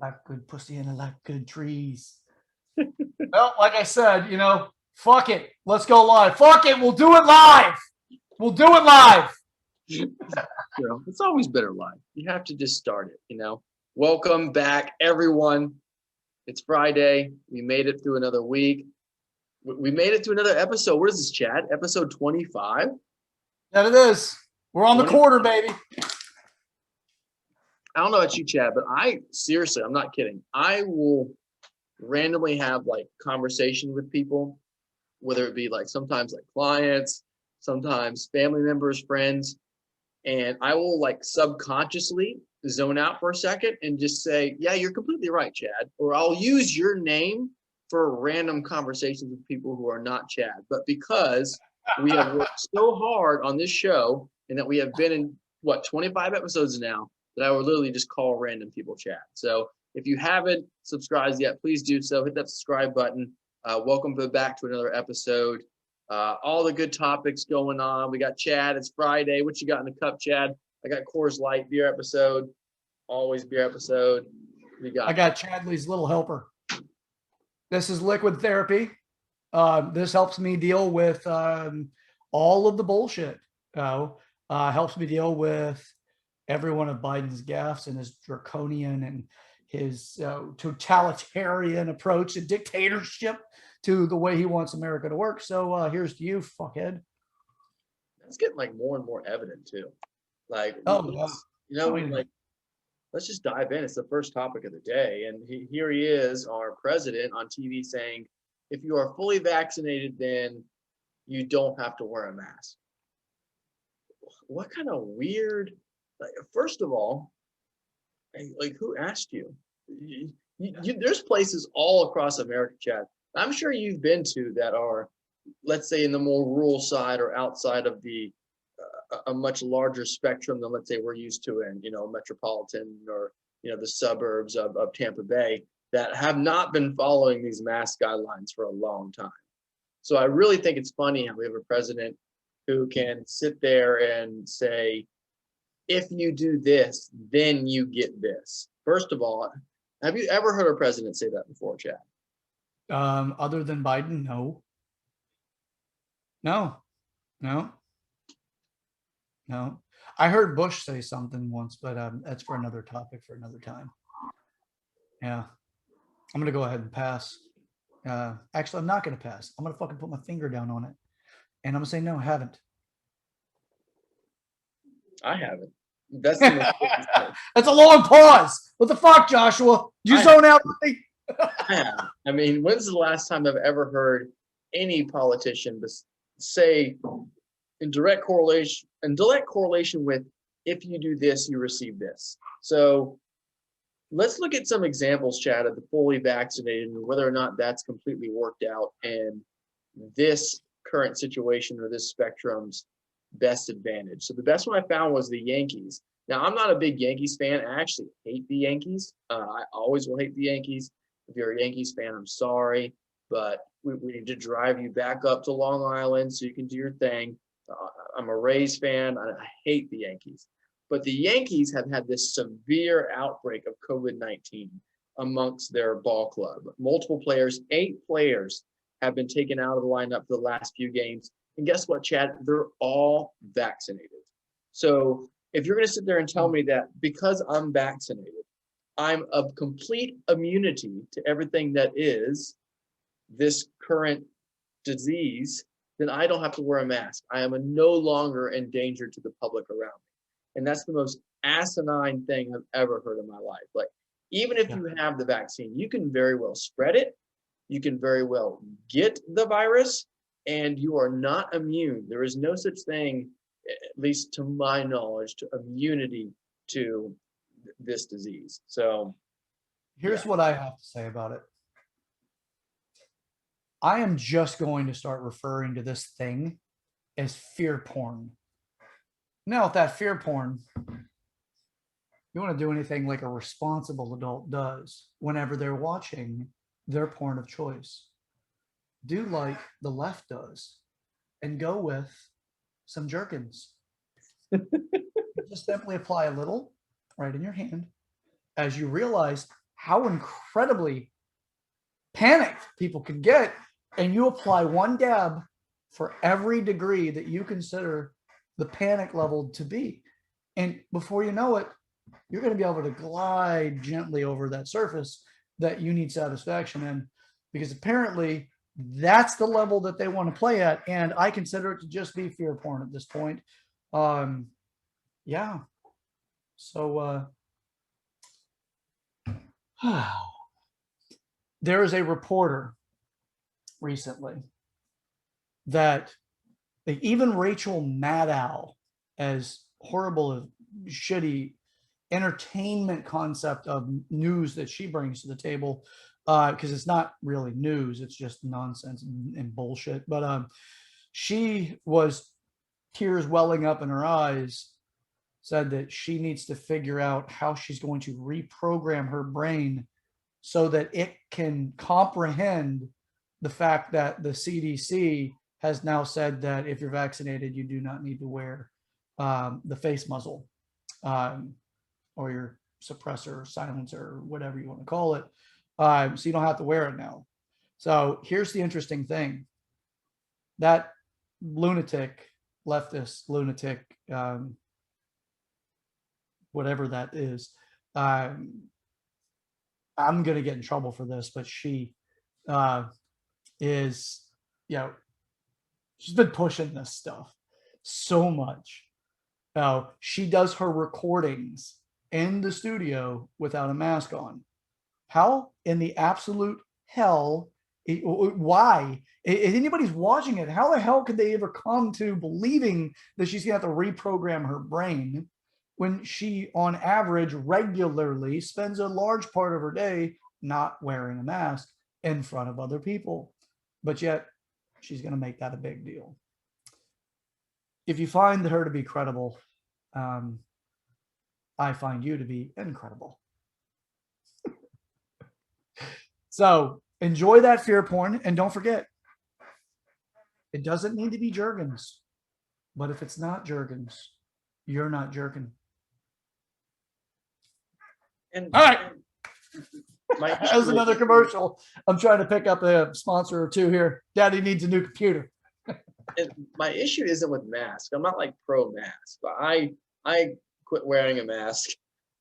Like good pussy and I like good trees. Well, like I said, fuck it. Let's go live. Fuck it. We'll do it live. We'll do it live. It's always better live. You have to just start it. Welcome back, everyone. It's Friday. We made it through another week. We made it through another episode. What is this, Chad? Episode 25? That it is. We're on the quarter, baby. I don't know about you, Chad, but I'm not kidding. I will randomly have like conversation with people, whether it be like sometimes like clients, sometimes family members, friends, and I will like subconsciously zone out for a second and just say, yeah, you're completely right, Chad. Or I'll use your name for random conversations with people who are not Chad. But because we have worked so hard on this show and that we have been in 25 episodes now, that I would literally just call random people Chad. So if you haven't subscribed yet, please do so. Hit that subscribe button. Welcome back to another episode. All the good topics going on. We got Chad. It's Friday. What you got in the cup, Chad? I got Coors Light beer episode. Always beer episode. I got Chadley's Little Helper. This is liquid therapy. This helps me deal with all of the bullshit. Helps me deal with every one of Biden's gaffes and his draconian and his totalitarian approach to dictatorship to the way he wants America to work. So here's to you, fuckhead. That's getting like more and more evident too. Like, let's just dive in. It's the first topic of the day. And here he is, our president on TV saying, if you are fully vaccinated, then you don't have to wear a mask. What kind of weird, first of all, like who asked you? There's places all across America, Chad, I'm sure you've been to that are, let's say, in the more rural side or outside of the a much larger spectrum than, let's say, we're used to in, metropolitan or, the suburbs of Tampa Bay, that have not been following these mask guidelines for a long time. So I really think it's funny how we have a president who can sit there and say, if you do this, then you get this. First of all, have you ever heard a president say that before, Chad? Other than Biden, no. I heard Bush say something once, but that's for another topic for another time. Yeah, I'm gonna go ahead and pass. Actually, I'm not gonna pass. I'm gonna fucking put my finger down on it, and I'm gonna say no, I haven't. I haven't. That's the most That's a long pause. What the fuck, Joshua? You zone out with me? I mean, when's the last time I've ever heard any politician say in direct correlation with, if you do this, you receive this? So let's look at some examples, Chad, of the fully vaccinated and whether or not that's completely worked out in this current situation or this spectrum's best advantage. So the best one I found was the Yankees. Now, I'm not a big Yankees fan. I actually hate the Yankees. I always will hate the Yankees. If you're a Yankees fan, I'm sorry, but we need to drive you back up to Long Island so you can do your thing. I'm a Rays fan. I hate the Yankees. But the Yankees have had this severe outbreak of COVID-19 amongst their ball club. Multiple players, 8 players, have been taken out of the lineup for the last few games. And guess what, Chad? They're all vaccinated. So if you're going to sit there and tell me that because I'm vaccinated, I'm of complete immunity to everything that is this current disease, then I don't have to wear a mask. I am no longer in danger to the public around me. And that's the most asinine thing I've ever heard in my life. Like, even if you have the vaccine, you can very well spread it. You can very well get the virus, and you are not immune. There is no such thing, at least to my knowledge, to immunity to this disease. So here's what I have to say about it. I am just going to start referring to this thing as fear porn. Now, with that fear porn, you want to do anything like a responsible adult does whenever they're watching their porn of choice. Do like the left does and go with some jerkins. Just simply apply a little right in your hand as you realize how incredibly panicked people can get, and you apply one dab for every degree that you consider the panic level to be. And before you know it, you're going to be able to glide gently over that surface that you need satisfaction in, because apparently that's the level that they want to play at. And I consider it to just be fear porn at this point. Yeah. So there is a reporter recently that even Rachel Maddow, as horrible as shitty entertainment concept of news that she brings to the table, because it's not really news, it's just nonsense and bullshit. But she was tears welling up in her eyes, said that she needs to figure out how she's going to reprogram her brain so that it can comprehend the fact that the CDC has now said that if you're vaccinated, you do not need to wear the face muzzle or your suppressor or silencer or whatever you want to call it. So you don't have to wear it now. So here's the interesting thing. That lunatic, leftist lunatic, whatever that is, I'm going to get in trouble for this, but she is, she's been pushing this stuff so much. She does her recordings in the studio without a mask on. How in the absolute hell? Why? If anybody's watching it, how the hell could they ever come to believing that she's gonna have to reprogram her brain when she, on average, regularly spends a large part of her day not wearing a mask in front of other people? But yet, she's gonna make that a big deal. If you find her to be credible, I find you to be incredible. So enjoy that fear porn, and don't forget, it doesn't need to be Jergens, but if it's not Jergens, you're not jerking. And all right, that was another commercial. I'm trying to pick up a sponsor or two here. Daddy needs a new computer. And my issue isn't with masks. I'm not like pro mask, but I quit wearing a mask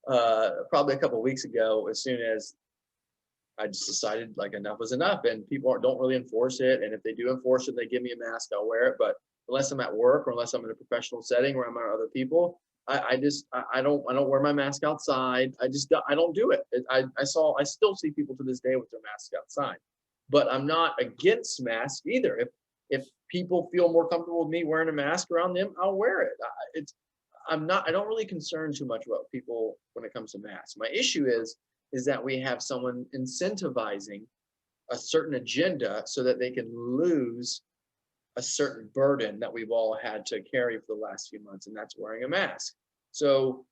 probably a couple of weeks ago, as soon as I just decided like enough was enough, and people don't really enforce it. And if they do enforce it, they give me a mask, I'll wear it. But unless I'm at work or unless I'm in a professional setting where I'm around other people, I don't wear my mask outside. I don't do it. I still see people to this day with their masks outside, but I'm not against masks either. If people feel more comfortable with me wearing a mask around them, I'll wear it. I don't really concern too much about people when it comes to masks. My issue is that we have someone incentivizing a certain agenda so that they can lose a certain burden that we've all had to carry for the last few months, and that's wearing a mask. So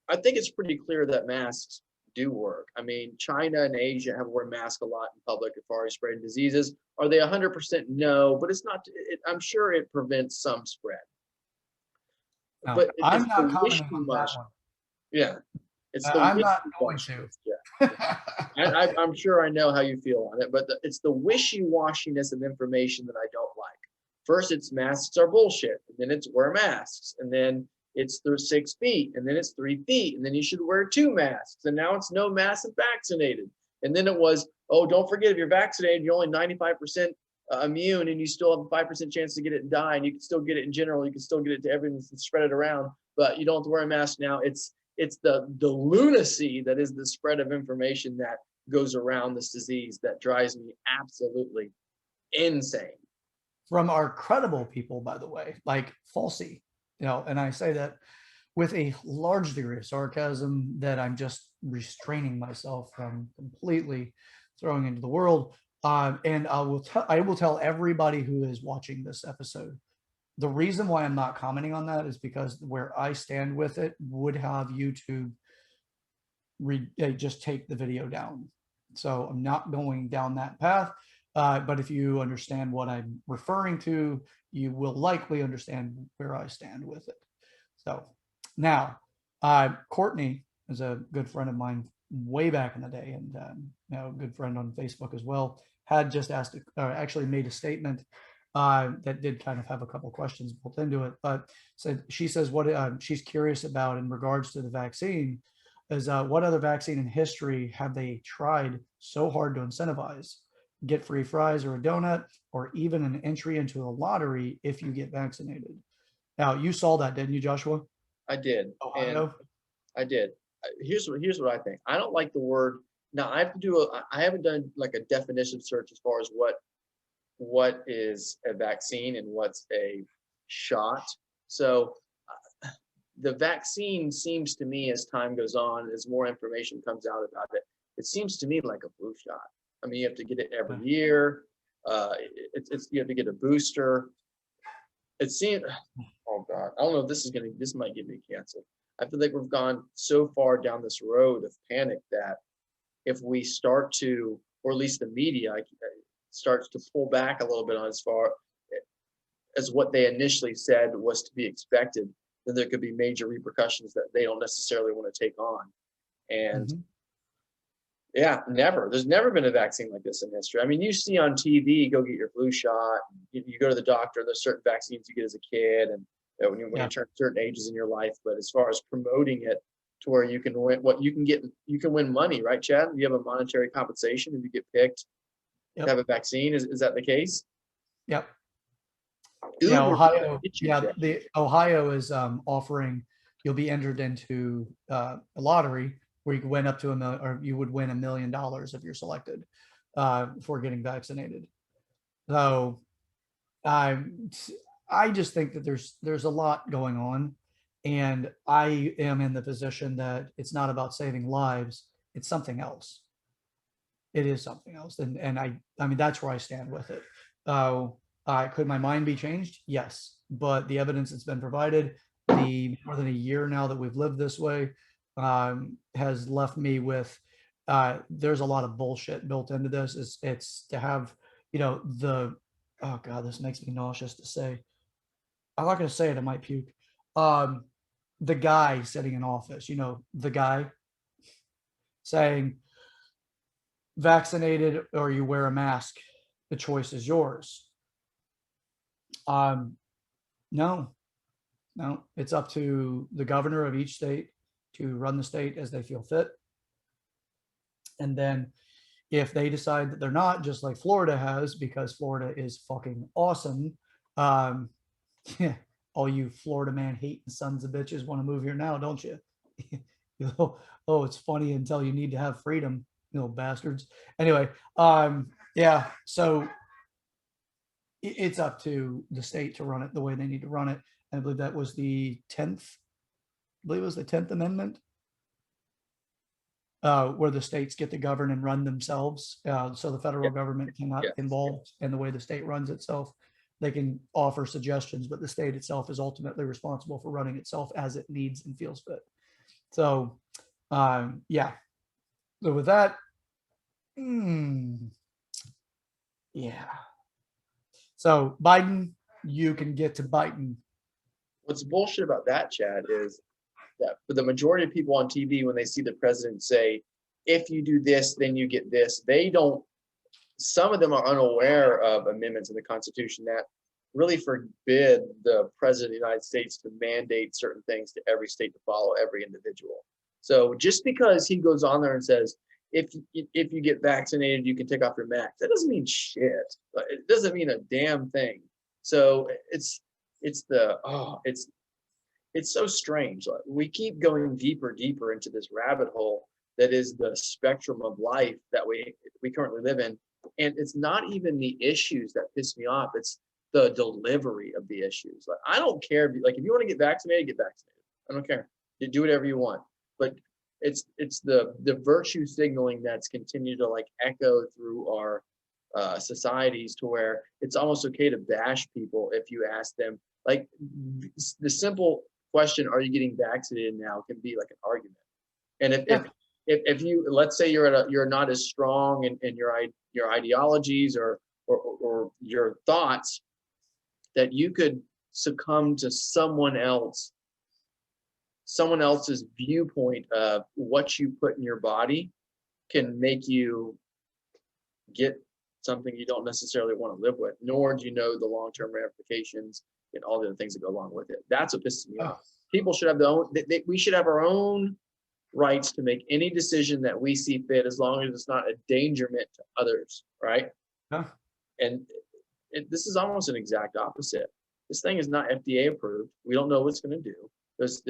I think it's pretty clear that masks do work. I mean, China and Asia have worn masks a lot in public as far as spreading diseases. Are they 100%? No, but it's not. I'm sure it prevents some spread. No, but I'm not commenting on that one. Yeah, it's the I'm not going to. Yeah. I'm sure I know how you feel on it, but it's the wishy-washiness of information that I don't like. First, it's masks are bullshit, and then it's wear masks, and then it's 6 feet, and then it's 3 feet, and then you should wear 2 masks, and now it's no mask and vaccinated. And then it was, oh, don't forget, if you're vaccinated, you're only 95% immune, and you still have a 5% chance to get it and die, and you can still get it in general, you can still get it to everyone and spread it around, but you don't have to wear a mask now. It's the lunacy that is the spread of information that goes around this disease that drives me absolutely insane. From our credible people, by the way, like Falsey, and I say that with a large degree of sarcasm that I'm just restraining myself from completely throwing into the world. And I will tell everybody who is watching this episode, the reason why I'm not commenting on that is because where I stand with it would have YouTube just take the video down. So I'm not going down that path. But if you understand what I'm referring to, you will likely understand where I stand with it. So now, Courtney is a good friend of mine way back in the day, and a good friend on Facebook as well, had just asked, actually made a statement that did kind of have a couple of questions built into it. But she says what she's curious about in regards to the vaccine is what other vaccine in history have they tried so hard to incentivize? Get free fries or a donut, or even an entry into a lottery if you get vaccinated. Now, you saw that, didn't you, Joshua? I did, and Ohio? I did. Here's what I think. I don't like the word. Now I have to do I haven't done like a definition search as far as what is a vaccine and what's a shot. So the vaccine seems to me, as time goes on, as more information comes out about it, it seems to me like a flu shot. I mean, you have to get it every year. It's you have to get a booster. It seems. Oh God, I don't know if this might get me canceled. I feel like we've gone so far down this road of panic that if we start to, or at least the media starts to pull back a little bit on as far as what they initially said was to be expected, then there could be major repercussions that they don't necessarily want to take on. And Mhm. yeah, there's never been a vaccine like this in history. I mean, you see on TV, go get your flu shot, you go to the doctor, there's certain vaccines you get as a kid, and when you turn certain ages in your life. But as far as promoting it to where you can win, you can win money, right, Chad? You have a monetary compensation if you get picked to have a vaccine. Is that the case? Yep. Yeah, Uber Ohio. get you, Yeah, Chad. the Ohio is offering. You'll be entered into a lottery where you could win up to or you would win $1 million if you're selected for getting vaccinated. So I I just think that there's a lot going on, and I am in the position that it's not about saving lives; it's something else. It is something else, and I mean that's where I stand with it. Could my mind be changed? Yes, but the evidence that's been provided, the more than a year now that we've lived this way, has left me with there's a lot of bullshit built into this. It's to have the oh god, this makes me nauseous to say. I'm not going to say it. I might puke. Um, the guy sitting in office, the guy saying vaccinated or you wear a mask, the choice is yours. Um, no, no, it's up to the governor of each state to run the state as they feel fit. And then if they decide that they're not, just like Florida has, because Florida is fucking awesome. Um, yeah, all you Florida man hating sons of bitches want to move here now, don't you? Oh, it's funny until you need to have freedom, you little bastards. Anyway, yeah, so it's up to the state to run it the way they need to run it. And I believe that was the 10th, I believe it was the 10th Amendment, where the states get to govern and run themselves. So the federal Yeah, government cannot yeah. involve in the way the state runs itself. They can offer suggestions, but the state itself is ultimately responsible for running itself as it needs and feels fit. So, yeah. So with that, yeah. So Biden, you can get to Biden. What's bullshit about that, Chad, is that for the majority of people on TV, when they see the president say, if you do this, then you get this, they don't, some of them are unaware of amendments in the Constitution that really forbid the president of the United States to mandate certain things to every state to follow every individual. So just because he goes on there and says, if you get vaccinated, you can take off your mask, that doesn't mean shit. It doesn't mean a damn thing. So it's so strange. Like, we keep going deeper into this rabbit hole that is the spectrum of life that we currently live in. And it's not even the issues that piss me off. It's the delivery of the issues. Like, I don't care if you want to get vaccinated, get vaccinated. I don't care. You do whatever you want. But it's the virtue signaling that's continued to like echo through our societies, to where it's almost okay to bash people if you ask them. Like, the simple question, are you getting vaccinated now, can be like an argument. And if you, let's say you're not as strong in your ideologies or your thoughts, that you could succumb to someone else someone else's viewpoint of what you put in your body can make you get something you don't necessarily want to live with, nor do you know the long-term ramifications and all the other things that go along with it. That's what pisses me off. People should have their own, we should have our own rights to make any decision that we see fit, as long as it's not a endangerment to others, right? Yeah. And this is almost an exact opposite. This thing is not FDA approved. We don't know what it's going to do. This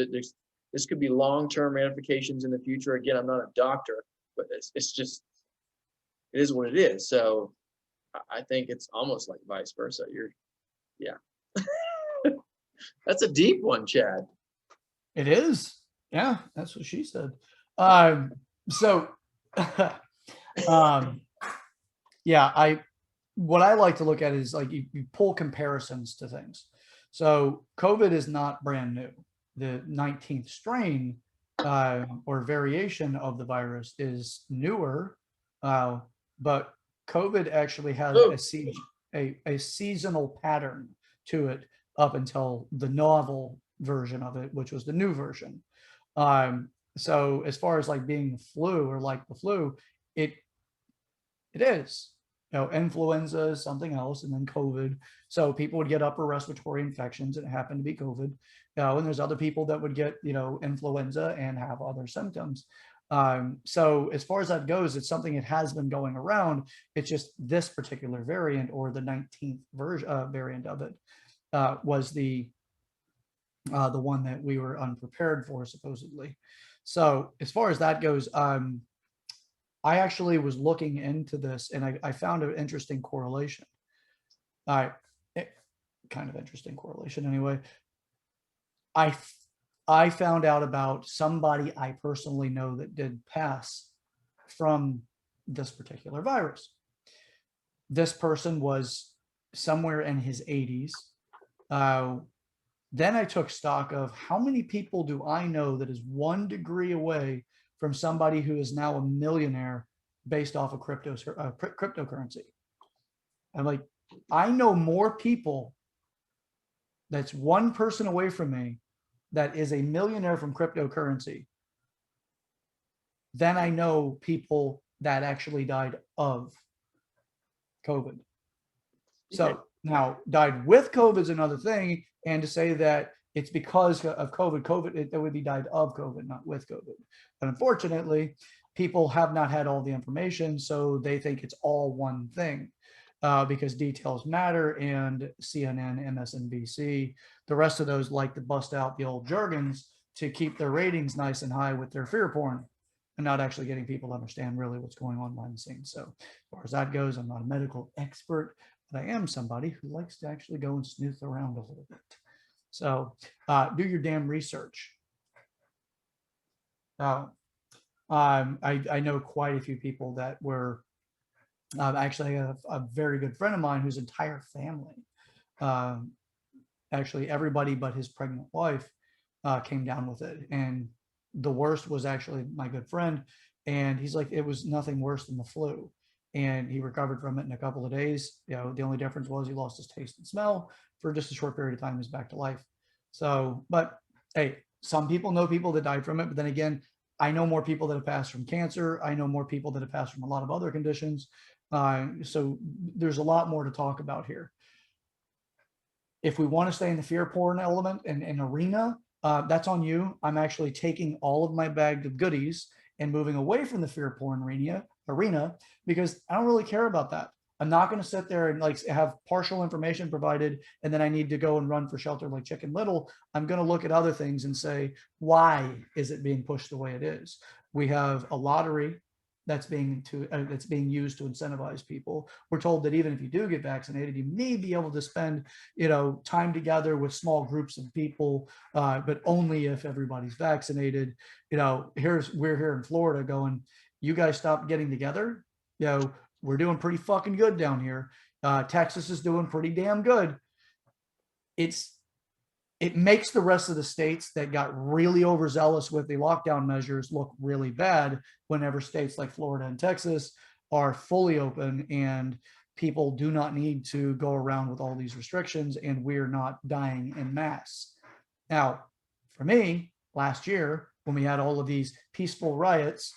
could be long-term ramifications in the future. Again, I'm not a doctor, but it's just, it is what it is. So I think it's almost like vice versa. Yeah. That's a deep one, Chad. It is. Yeah, that's what she said. So, yeah, what I like to look at is like you pull comparisons to things. So COVID is not brand new. The 19th strain or variation of the virus is newer, but COVID actually has a seasonal pattern to it up until the novel version of it, which was the new version. So as far as like being the flu or like the flu, it is. Influenza is something else, and then COVID. So people would get upper respiratory infections, and it happened to be COVID. And there's other people that would get, influenza and have other symptoms. So as far as that goes, it's something that has been going around. It's just this particular variant, or the 19th version variant of it, was the one that we were unprepared for, supposedly. So as far as that goes, I actually was looking into this, and I found an interesting correlation. Kind of interesting correlation anyway. I found out about somebody I personally know that did pass from this particular virus. This person was somewhere in his 80s. Then I took stock of how many people do I know that is 1 degree away from somebody who is now a millionaire based off of cryptocurrency. I'm like, I know more people that's one person away from me that is a millionaire from cryptocurrency than I know people that actually died of COVID. So now died with COVID is another thing. And to say that it's because of COVID, it would be died of COVID, not with COVID. But unfortunately, people have not had all the information, so they think it's all one thing, because details matter, and CNN, MSNBC, the rest of those like to bust out the old jargons to keep their ratings nice and high with their fear porn, and not actually getting people to understand really what's going on behind the scenes. So as far as that goes, I'm not a medical expert, but I am somebody who likes to actually go and snoop around a little bit. So do your damn research. I know quite a few people that were actually a very good friend of mine whose entire family, actually everybody but his pregnant wife, came down with it. And the worst was actually my good friend. And he's like, it was nothing worse than the flu. And he recovered from it in a couple of days. The only difference was he lost his taste and smell for just a short period of time. He's back to life. So, but hey, some people know people that died from it. But then again, I know more people that have passed from cancer. I know more people that have passed from a lot of other conditions. So there's a lot more to talk about here. If we want to stay in the fear porn element and arena, that's on you. I'm actually taking all of my bag of goodies and moving away from the fear porn arena because I don't really care about that. I'm not going to sit there and like have partial information provided, and then I need to go and run for shelter like Chicken Little. I'm going to look at other things and say, why is it being pushed the way it is? We have a lottery that's being used to incentivize people. We're told that even if you do get vaccinated, you may be able to spend, time together with small groups of people, but only if everybody's vaccinated. We're here in Florida going, you guys stop getting together. We're doing pretty fucking good down here. Texas is doing pretty damn good. It makes the rest of the states that got really overzealous with the lockdown measures look really bad whenever states like Florida and Texas are fully open and people do not need to go around with all these restrictions and we're not dying en masse. Now, for me, last year when we had all of these peaceful riots,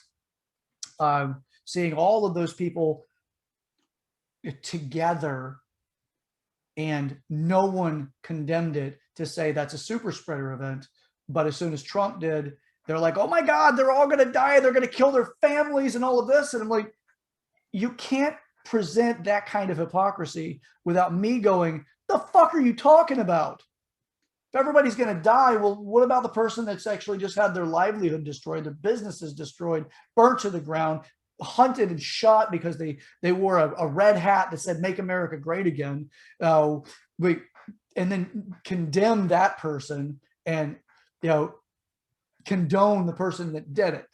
seeing all of those people together and no one condemned it to say that's a super spreader event. But as soon as Trump did, they're like, oh my God, they're all going to die. They're going to kill their families and all of this. And I'm like, you can't present that kind of hypocrisy without me going, the fuck are you talking about? If everybody's going to die, well, what about the person that's actually just had their livelihood destroyed, their businesses destroyed, burnt to the ground, hunted and shot because they wore a red hat that said "Make America Great Again," and then condemn that person and condone the person that did it.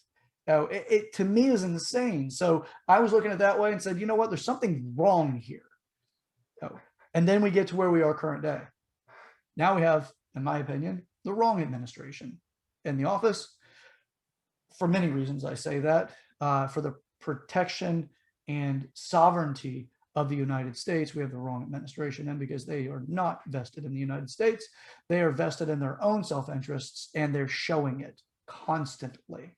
It to me is insane. So I was looking at it that way and said, you know what? There's something wrong here. And then we get to where we are current day. Now we have, in my opinion, the wrong administration in the office. For many reasons, I say that. For the protection and sovereignty of the United States, we have the wrong administration in because they are not vested in the United States. They are vested in their own self-interests, and they're showing it constantly.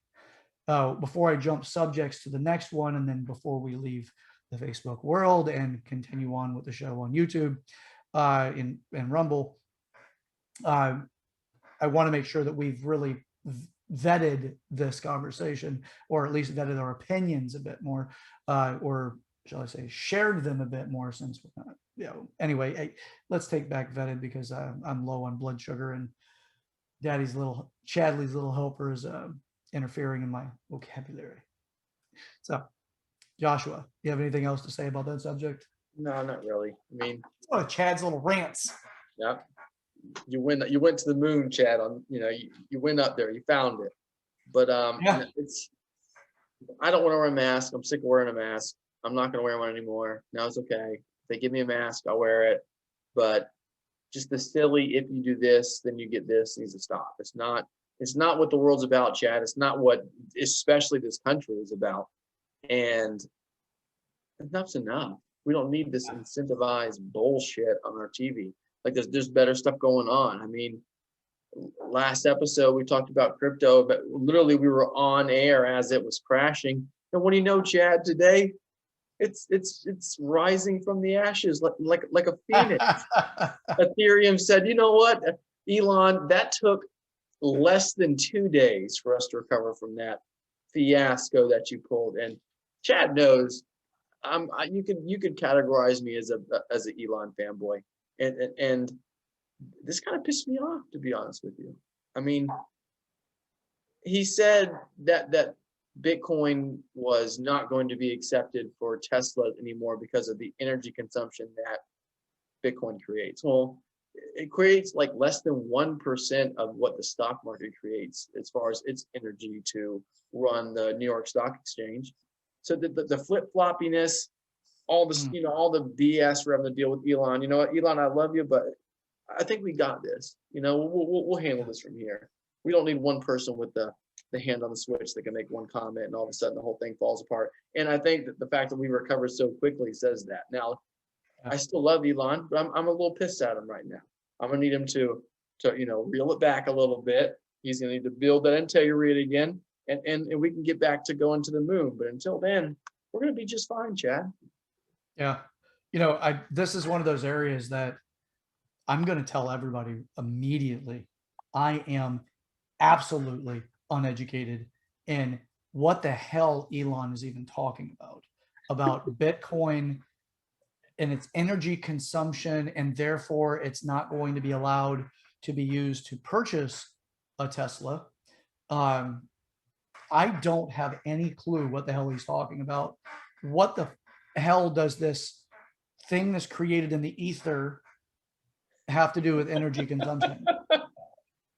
Before I jump subjects to the next one, and then before we leave the Facebook world and continue on with the show on YouTube and Rumble, I want to make sure that we've really vetted this conversation, or at least vetted our opinions a bit more, or shall I say, shared them a bit more, since we're not, anyway, let's take back vetted, because I'm low on blood sugar, and Chadley's little helper is interfering in my vocabulary. So, Joshua, you have anything else to say about that subject? No, not really. I mean, oh, Chad's little rants. Yeah, you went to the moon, Chad. On you went up there, you found it. But it's, I don't want to wear a mask. I'm sick of wearing a mask. I'm not going to wear one anymore. Now it's okay. If they give me a mask, I'll wear it. But just the silly, if you do this, then you get this, needs to stop. It's not what the world's about, Chad. It's not what especially this country is about. And enough's enough. We don't need this incentivized bullshit on our TV. Like there's better stuff going on. I mean, last episode we talked about crypto, but literally we were on air as it was crashing. And what do you know, Chad? Today, it's rising from the ashes like a phoenix. Ethereum said, you know what, Elon, that took less than 2 days for us to recover from that fiasco that you pulled. And Chad knows, you could categorize me as an Elon fanboy, and this kind of pissed me off, to be honest with you. I mean, he said that Bitcoin was not going to be accepted for Tesla anymore because of the energy consumption that Bitcoin creates. Well, it creates like less than 1% of what the stock market creates as far as its energy to run the New York Stock Exchange. So the flip-floppiness, all this, all the BS we're having to deal with Elon. You know what, Elon, I love you, but I think we got this. We'll handle this from here. We don't need one person with the hand on the switch that can make one comment and all of a sudden the whole thing falls apart. And I think that the fact that we recovered so quickly says that. Now, I still love Elon, but I'm a little pissed at him right now. I'm gonna need him to reel it back a little bit. He's gonna need to build that integrity again, and we can get back to going to the moon. But until then, we're gonna be just fine, Chad. Yeah, this is one of those areas that I'm going to tell everybody immediately. I am absolutely uneducated in what the hell Elon is even talking about Bitcoin and its energy consumption, and therefore it's not going to be allowed to be used to purchase a Tesla. I don't have any clue what the hell he's talking about. What the hell does this thing that's created in the ether have to do with energy consumption?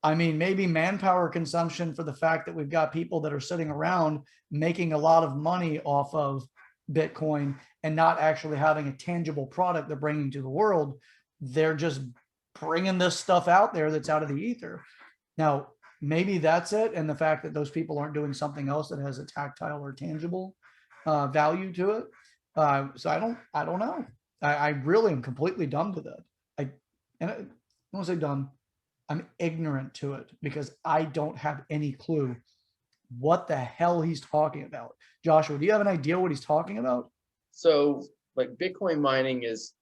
I mean, maybe manpower consumption, for the fact that we've got people that are sitting around making a lot of money off of Bitcoin and not actually having a tangible product they're bringing to the world. They're just bringing this stuff out there that's out of the ether. Now, maybe that's it. And the fact that those people aren't doing something else that has a tactile or tangible value to it. So I don't know. I really am completely dumb to that. I don't want to say dumb. I'm ignorant to it because I don't have any clue what the hell he's talking about. Joshua, do you have an idea what he's talking about? So like Bitcoin mining it's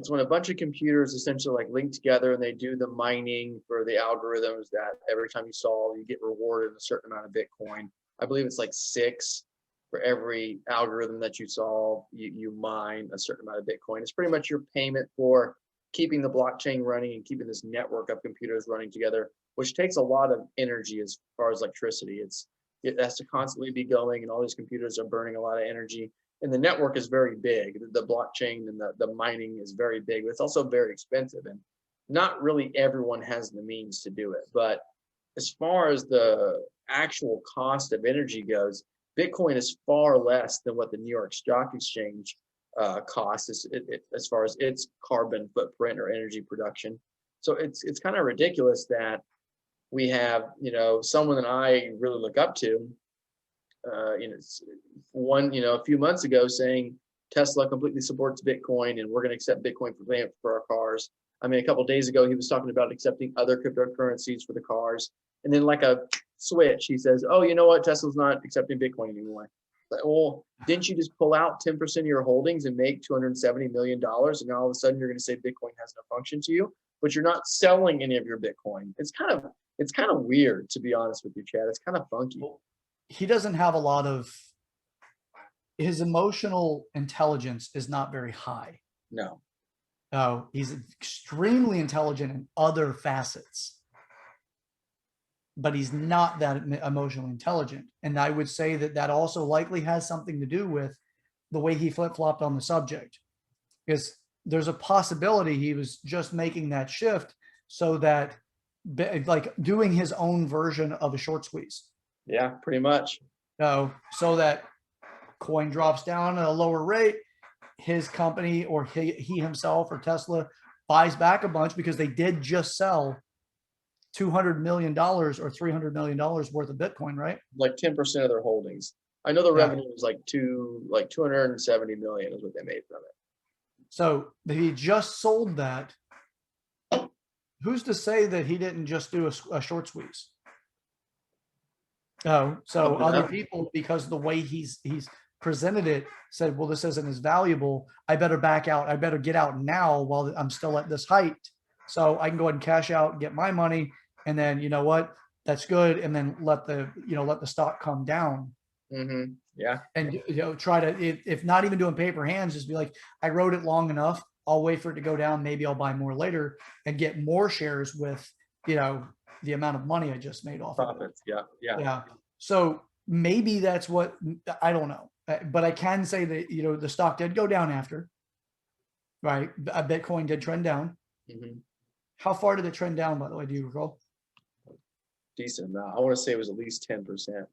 when a bunch of computers essentially like link together and they do the mining for the algorithms that every time you solve, you get rewarded a certain amount of Bitcoin. I believe it's like 6 for every algorithm that you solve, you mine a certain amount of Bitcoin. It's pretty much your payment for keeping the blockchain running and keeping this network of computers running together, which takes a lot of energy as far as electricity. It has to constantly be going, and all these computers are burning a lot of energy. And the network is very big. The blockchain and the mining is very big, but it's also very expensive. And not really everyone has the means to do it. But as far as the actual cost of energy goes, Bitcoin is far less than what the New York Stock Exchange costs as far as its carbon footprint or energy production. So it's kind of ridiculous that we have, someone that I really look up to, a few months ago saying Tesla completely supports Bitcoin and we're going to accept Bitcoin for our cars. I mean, a couple of days ago, he was talking about accepting other cryptocurrencies for the cars. And then like a switch, he says, oh, you know what? Tesla's not accepting Bitcoin anymore. Like, well, didn't you just pull out 10% of your holdings and make $270 million? And now all of a sudden you're going to say Bitcoin has no function to you, but you're not selling any of your Bitcoin. It's kind of weird, to be honest with you, Chad. It's kind of funky. He doesn't have a lot of, his emotional intelligence is not very high. No. Oh, he's extremely intelligent in other facets, but he's not that emotionally intelligent. And I would say that also likely has something to do with the way he flip-flopped on the subject, because there's a possibility he was just making that shift so that, like, doing his own version of a short squeeze. Yeah, pretty much. So that coin drops down at a lower rate, his company or he himself or Tesla buys back a bunch because they did just sell $200 million or $300 million worth of Bitcoin, right? Like 10% of their holdings. I know the revenue was like 270 million is what they made from it. So he just sold that. Who's to say that he didn't just do a short squeeze? No. So other people, because of the way he's presented it, said, well, this isn't as valuable. I better back out. I better get out now while I'm still at this height. So I can go ahead and cash out and get my money. And then, you know what? That's good. And then let the stock come down. Mm-hmm. Yeah. And, try to, if not even doing paper hands, just be like, I wrote it long enough. I'll wait for it to go down. Maybe I'll buy more later and get more shares with, the amount of money I just made off profits. of it. Yeah. Yeah. So maybe that's what, I don't know. But I can say that, the stock did go down after, right? Bitcoin did trend down. Mm-hmm. How far did it trend down, by the way? Do you recall? Decent amount. I want to say it was at least 10%.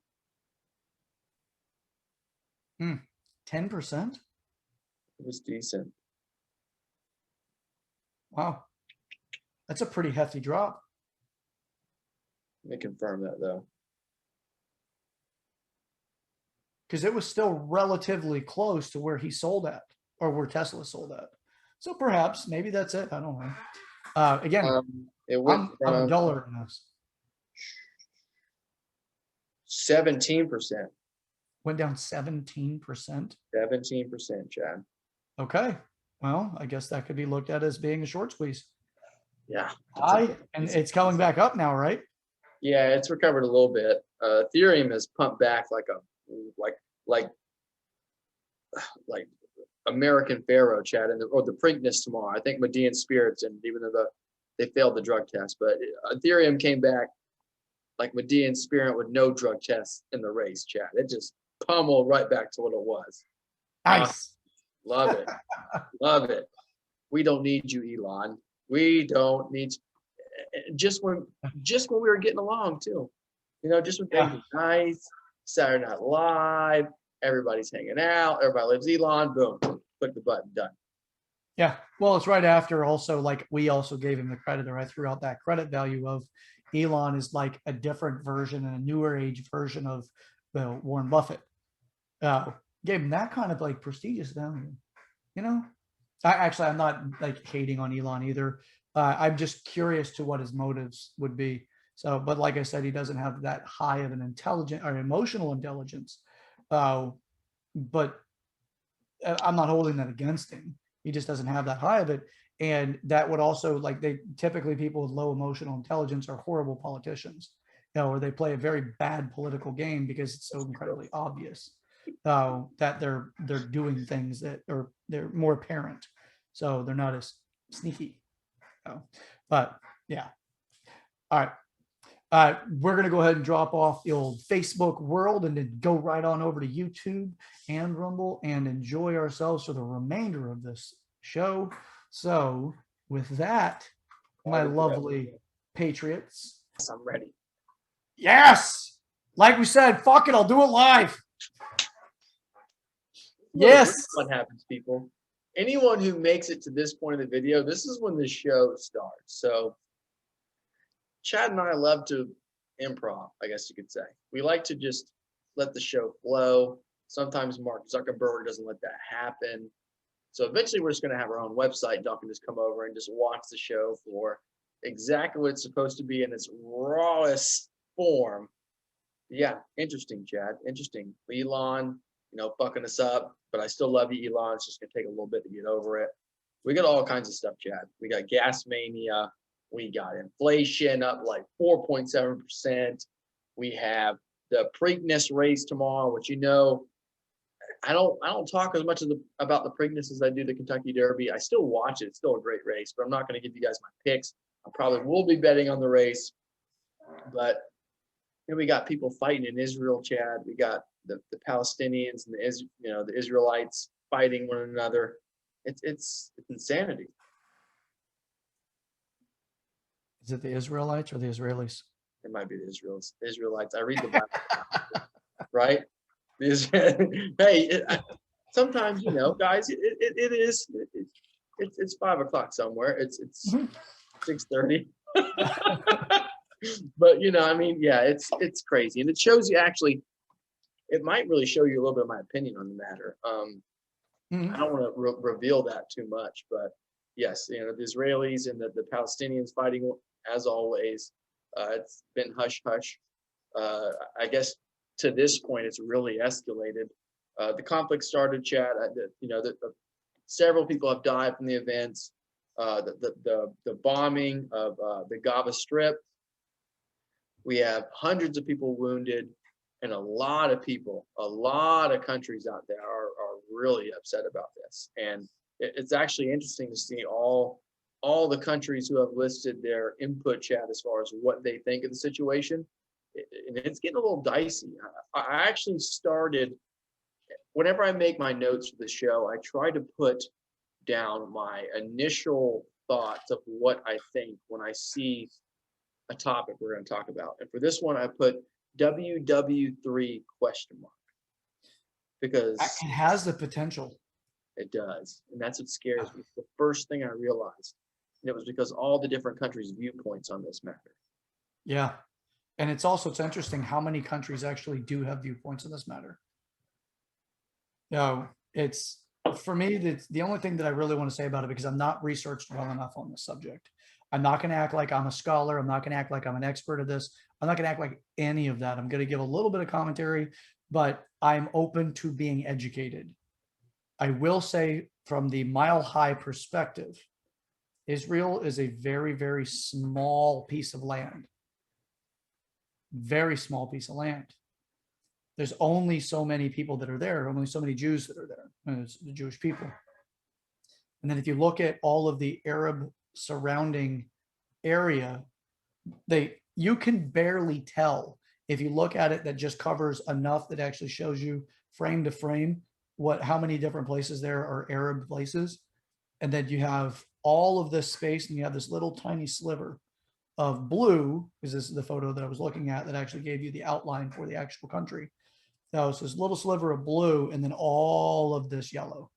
10%? It was decent. Wow. That's a pretty hefty drop. Let me confirm that though. Because it was still relatively close to where he sold at, or where Tesla sold at. So perhaps, maybe that's it. I don't know. Again, it went I'm a dollar in this. 17%. Went down 17%. 17%, Chad. Okay. Well, I guess that could be looked at as being a short squeeze. Yeah. And it's coming back up now, right? Yeah, it's recovered a little bit. Ethereum has pumped back like American Pharaoh, Chad, or the Preakness tomorrow. I think Median Spirits, and even though they failed the drug test, but Ethereum came back like Median Spirit with no drug tests in the race, Chad. It just pummeled right back to what it was. Nice. Love it. Love it. We don't need you, Elon. We don't need you. Just when we were getting along too, just when things were nice, Saturday Night Live, everybody's hanging out, everybody loves Elon, boom, click the button, done. Yeah, well, it's right after also, like, we also gave him the credit, or I threw out that credit value of Elon is like a different version and a newer age version of Warren Buffett. Gave him that kind of like prestigious value, I'm not like hating on Elon either. I'm just curious to what his motives would be. So, but like I said, he doesn't have that high of an intelligent or emotional intelligence. But I'm not holding that against him. He just doesn't have that high of it. And that would also, like, they typically, people with low emotional intelligence are horrible politicians, or they play a very bad political game because it's so incredibly obvious that they're doing things that are, they're more apparent. So they're not as sneaky. But yeah. All right. We're going to go ahead and drop off the old Facebook world and then go right on over to YouTube and Rumble and enjoy ourselves for the remainder of this show. So with that, my lovely patriots. Yes, I'm ready. Yes. Like we said, fuck it. I'll do it live. Yes. What happens, people? Anyone who makes it to this point of the video, this is when the show starts. So Chad and I love to improv, I guess you could say. We like to just let the show flow. Sometimes Mark Zuckerberg doesn't let that happen. So eventually we're just going to have our own website. Y'all can just come over and just watch the show for exactly what it's supposed to be in its rawest form. Yeah, interesting, Chad. Interesting. Elon, fucking us up, but I still love you, Elon. It's just going to take a little bit to get over it. We got all kinds of stuff, Chad. We got gas mania. We got inflation up like 4.7%. We have the Preakness race tomorrow, which I don't talk as much about the Preakness as I do the Kentucky Derby. I still watch it. It's still a great race, but I'm not going to give you guys my picks. I probably will be betting on the race. But we got people fighting in Israel, Chad. We got the Palestinians and the Israelites fighting one another. It's insanity. Is it the Israelites or the Israelis? It might be the Israelites. I read the Bible, right? Hey, sometimes guys, it's 5 o'clock somewhere. It's 6:30. But yeah, it's crazy, and it shows you actually. It might really show you a little bit of my opinion on the matter. I don't want to reveal that too much, but yes, the Israelis and the Palestinians fighting as always. It's been hush hush. I guess to this point, it's really escalated. The conflict started, Chad. Several people have died from the events. The bombing of the Gaza Strip. We have hundreds of people wounded, and a lot of countries out there are really upset about this. And it's actually interesting to see all the countries who have listed their input, Chad, as far as what they think of the situation. And it's getting a little dicey. I actually started, whenever I make my notes for the show, I try to put down my initial thoughts of what I think when I see a topic we're going to talk about. And for this one, I put WW3 ? Because it has the potential. It does. And that's what scares me. The first thing I realized, and it was because all the different countries' viewpoints on this matter. Yeah. And it's interesting how many countries actually do have viewpoints on this matter. It's, for me, the only thing that I really want to say about it, because I'm not researched well enough on this subject. I'm not going to act like I'm a scholar. I'm not going to act like I'm an expert at this. I'm not going to act like any of that. I'm going to give a little bit of commentary, but I'm open to being educated. I will say, from the Mile High perspective, Israel is a very, very small piece of land. Very small piece of land. There's only so many people that are there, only so many Jews that are there. And it's the Jewish people. And then if you look at all of the Arab surrounding area, you can barely tell, if you look at it, that just covers enough that actually shows you frame to frame how many different places there are Arab places. And then you have all of this space, and you have this little tiny sliver of blue, because this is the photo that I was looking at that actually gave you the outline for the actual country. So it's this little sliver of blue, and then all of this yellow.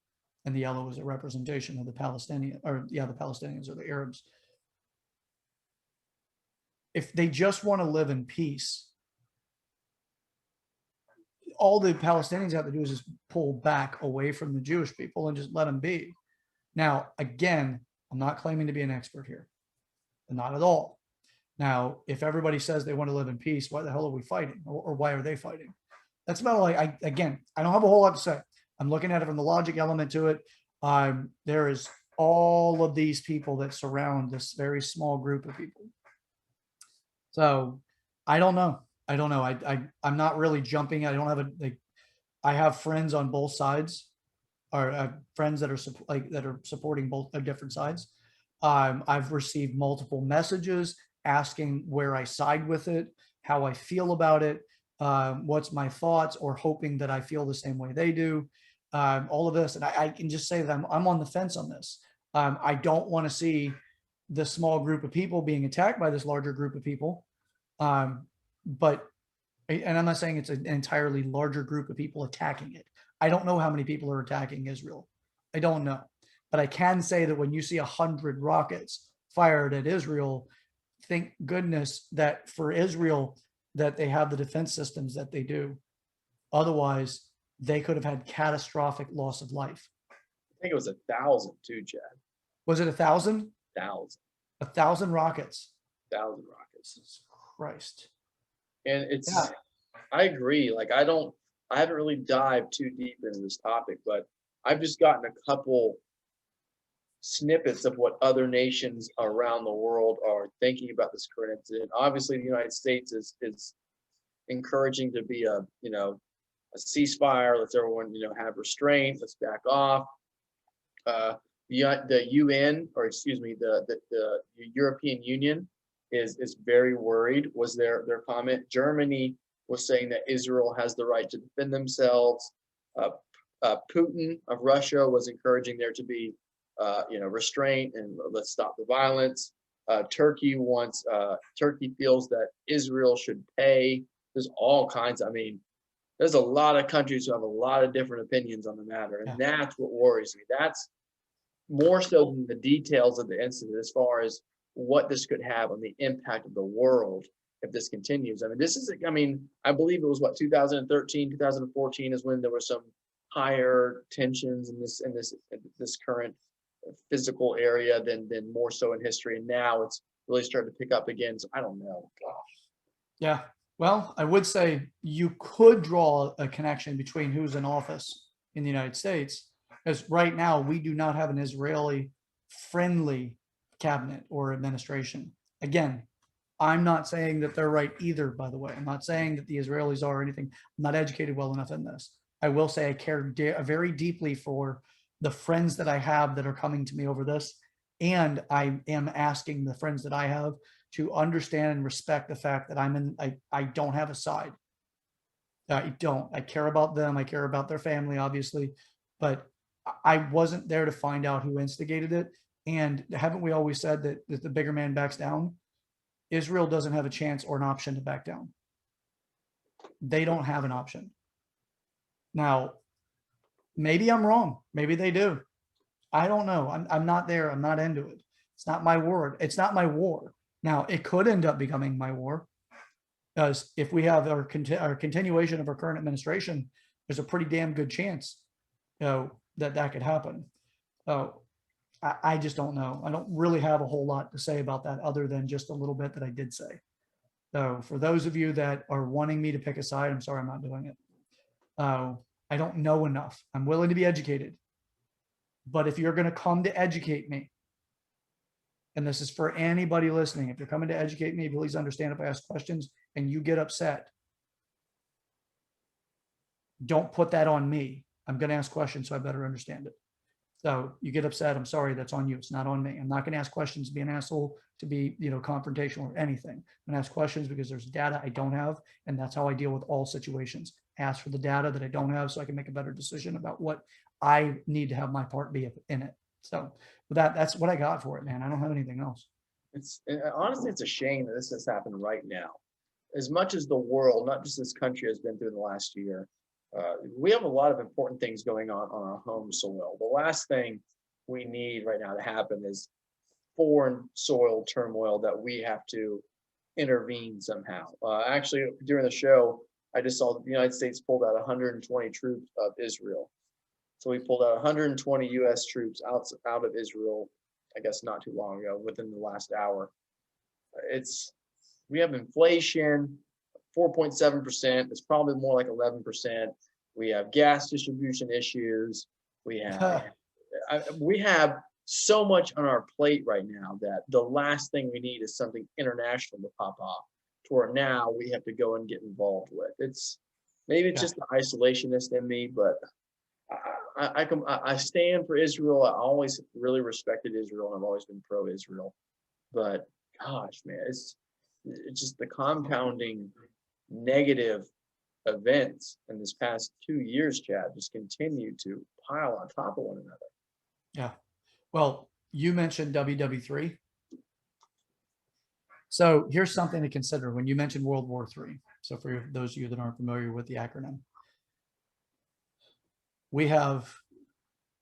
And the yellow is a representation of the Palestinians or the Arabs. If they just want to live in peace, all the Palestinians have to do is just pull back away from the Jewish people and just let them be. Now, again, I'm not claiming to be an expert here. Not at all. Now, if everybody says they want to live in peace, why the hell are we fighting? Or why are they fighting? That's about all again, I don't have a whole lot to say. I'm looking at it from the logic element to it. There is all of these people that surround this very small group of people. So I don't know. I don't know. I'm not really jumping. I don't have I have friends on both sides, or friends that are that are supporting both different sides. I've received multiple messages asking where I side with it, how I feel about it, what's my thoughts, or hoping that I feel the same way they do. All of this, and I can just say that I'm on the fence on this. I don't want to see the small group of people being attacked by this larger group of people. But, and I'm not saying it's an entirely larger group of people attacking it. I don't know how many people are attacking Israel. I don't know. But I can say that when you see 100 rockets fired at Israel, thank goodness that for Israel, that they have the defense systems that they do. Otherwise, they could have had catastrophic loss of life. I think it was 1,000 too, Chad. Was it 1,000? 1,000. 1,000 rockets. 1,000 rockets. Jesus Christ. And it's, I agree. Like, I haven't really dived too deep into this topic, but I've just gotten a couple snippets of what other nations around the world are thinking about this current incident. Obviously, the United States is encouraging to be a ceasefire. Let's everyone have restraint. Let's back off. The UN, or excuse me, the European Union is very worried. Was their comment? Germany was saying that Israel has the right to defend themselves. Putin of Russia was encouraging there to be restraint and let's stop the violence. Turkey feels that Israel should pay. There's all kinds. I mean, there's a lot of countries who have a lot of different opinions on the matter, and that's what worries me. That's more so than the details of the incident, as far as what this could have on the impact of the world if this continues. I mean, I believe it was 2013, 2014 is when there were some higher tensions in this current physical area than more so in history, and now it's really starting to pick up again. So I don't know. Gosh. Yeah. Well, I would say you could draw a connection between who's in office in the United States, because right now we do not have an Israeli friendly cabinet or administration. Again, I'm not saying that they're right either, by the way. I'm not saying that the Israelis are anything. I'm not educated well enough in this. I will say I care very deeply for the friends that I have that are coming to me over this. And I am asking the friends that I have to understand and respect the fact that I don't have a side. I don't. I care about them. I care about their family, obviously, but I wasn't there to find out who instigated it. And haven't we always said that the bigger man backs down? Israel doesn't have a chance or an option to back down. They don't have an option. Now, maybe I'm wrong. Maybe they do. I don't know. I'm not there. I'm not into it. It's not my word. It's not my war. Now, it could end up becoming my war, because if we have our continuation of our current administration, there's a pretty damn good chance, that could happen. So I just don't know. I don't really have a whole lot to say about that other than just a little bit that I did say. So for those of you that are wanting me to pick a side, I'm sorry, I'm not doing it. I don't know enough. I'm willing to be educated. But if you're going to come to educate me, and this is for anybody listening, if you're coming to educate me, please understand if I ask questions and you get upset, don't put that on me. I'm going to ask questions, so I better understand it. So you get upset, I'm sorry, that's on you. It's not on me. I'm not going to ask questions to be an asshole, to be, confrontational or anything. I'm going to ask questions because there's data I don't have, and that's how I deal with all situations. Ask for the data that I don't have so I can make a better decision about what I need to have my part be in it. So that's what I got for it, man. I don't have anything else. Honestly, it's a shame that this has happened right now. As much as the world, not just this country, has been through in the last year, we have a lot of important things going on our home soil. The last thing we need right now to happen is foreign soil turmoil that we have to intervene somehow. Actually, during the show, I just saw that the United States pulled out 120 troops of Israel. So we pulled out 120 U.S. troops out of Israel, I guess not too long ago, within the last hour. we have inflation, 4.7%. It's probably more like 11%. We have gas distribution issues. We have so much on our plate right now that the last thing we need is something international to pop off, to where now we have to go and get involved with. Maybe it's just the isolationist in me, but I stand for Israel. I always really respected Israel, and I've always been pro-Israel. But gosh, man, it's just the compounding negative events in this past 2 years, Chad, just continue to pile on top of one another. Yeah. Well, you mentioned WW3. So here's something to consider when you mentioned World War III. So for those of you that aren't familiar with the acronym, we have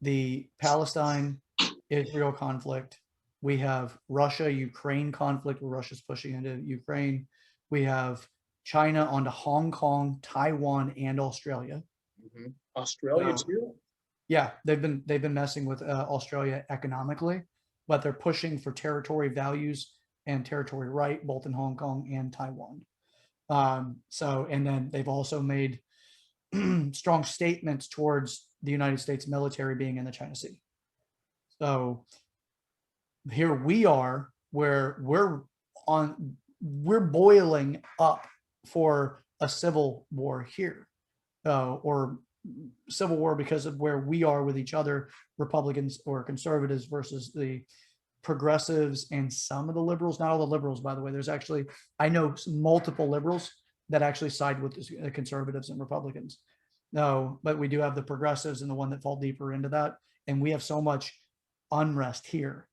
the Palestine-Israel conflict. We have Russia-Ukraine conflict, where Russia's pushing into Ukraine. We have China onto Hong Kong, Taiwan, and Australia. Mm-hmm. Australia too? Yeah, they've been messing with Australia economically, but they're pushing for territory values and territory right, both in Hong Kong and Taiwan. And then they've also made strong statements towards the United States military being in the China Sea. So here we are, where we're boiling up for a civil war here, or civil war because of where we are with each other, Republicans or conservatives versus the progressives and some of the liberals. Not all the liberals, by the way. There's actually, I know multiple liberals that actually side with the conservatives and Republicans. No, but we do have the progressives and the one that fall deeper into that. And we have so much unrest here.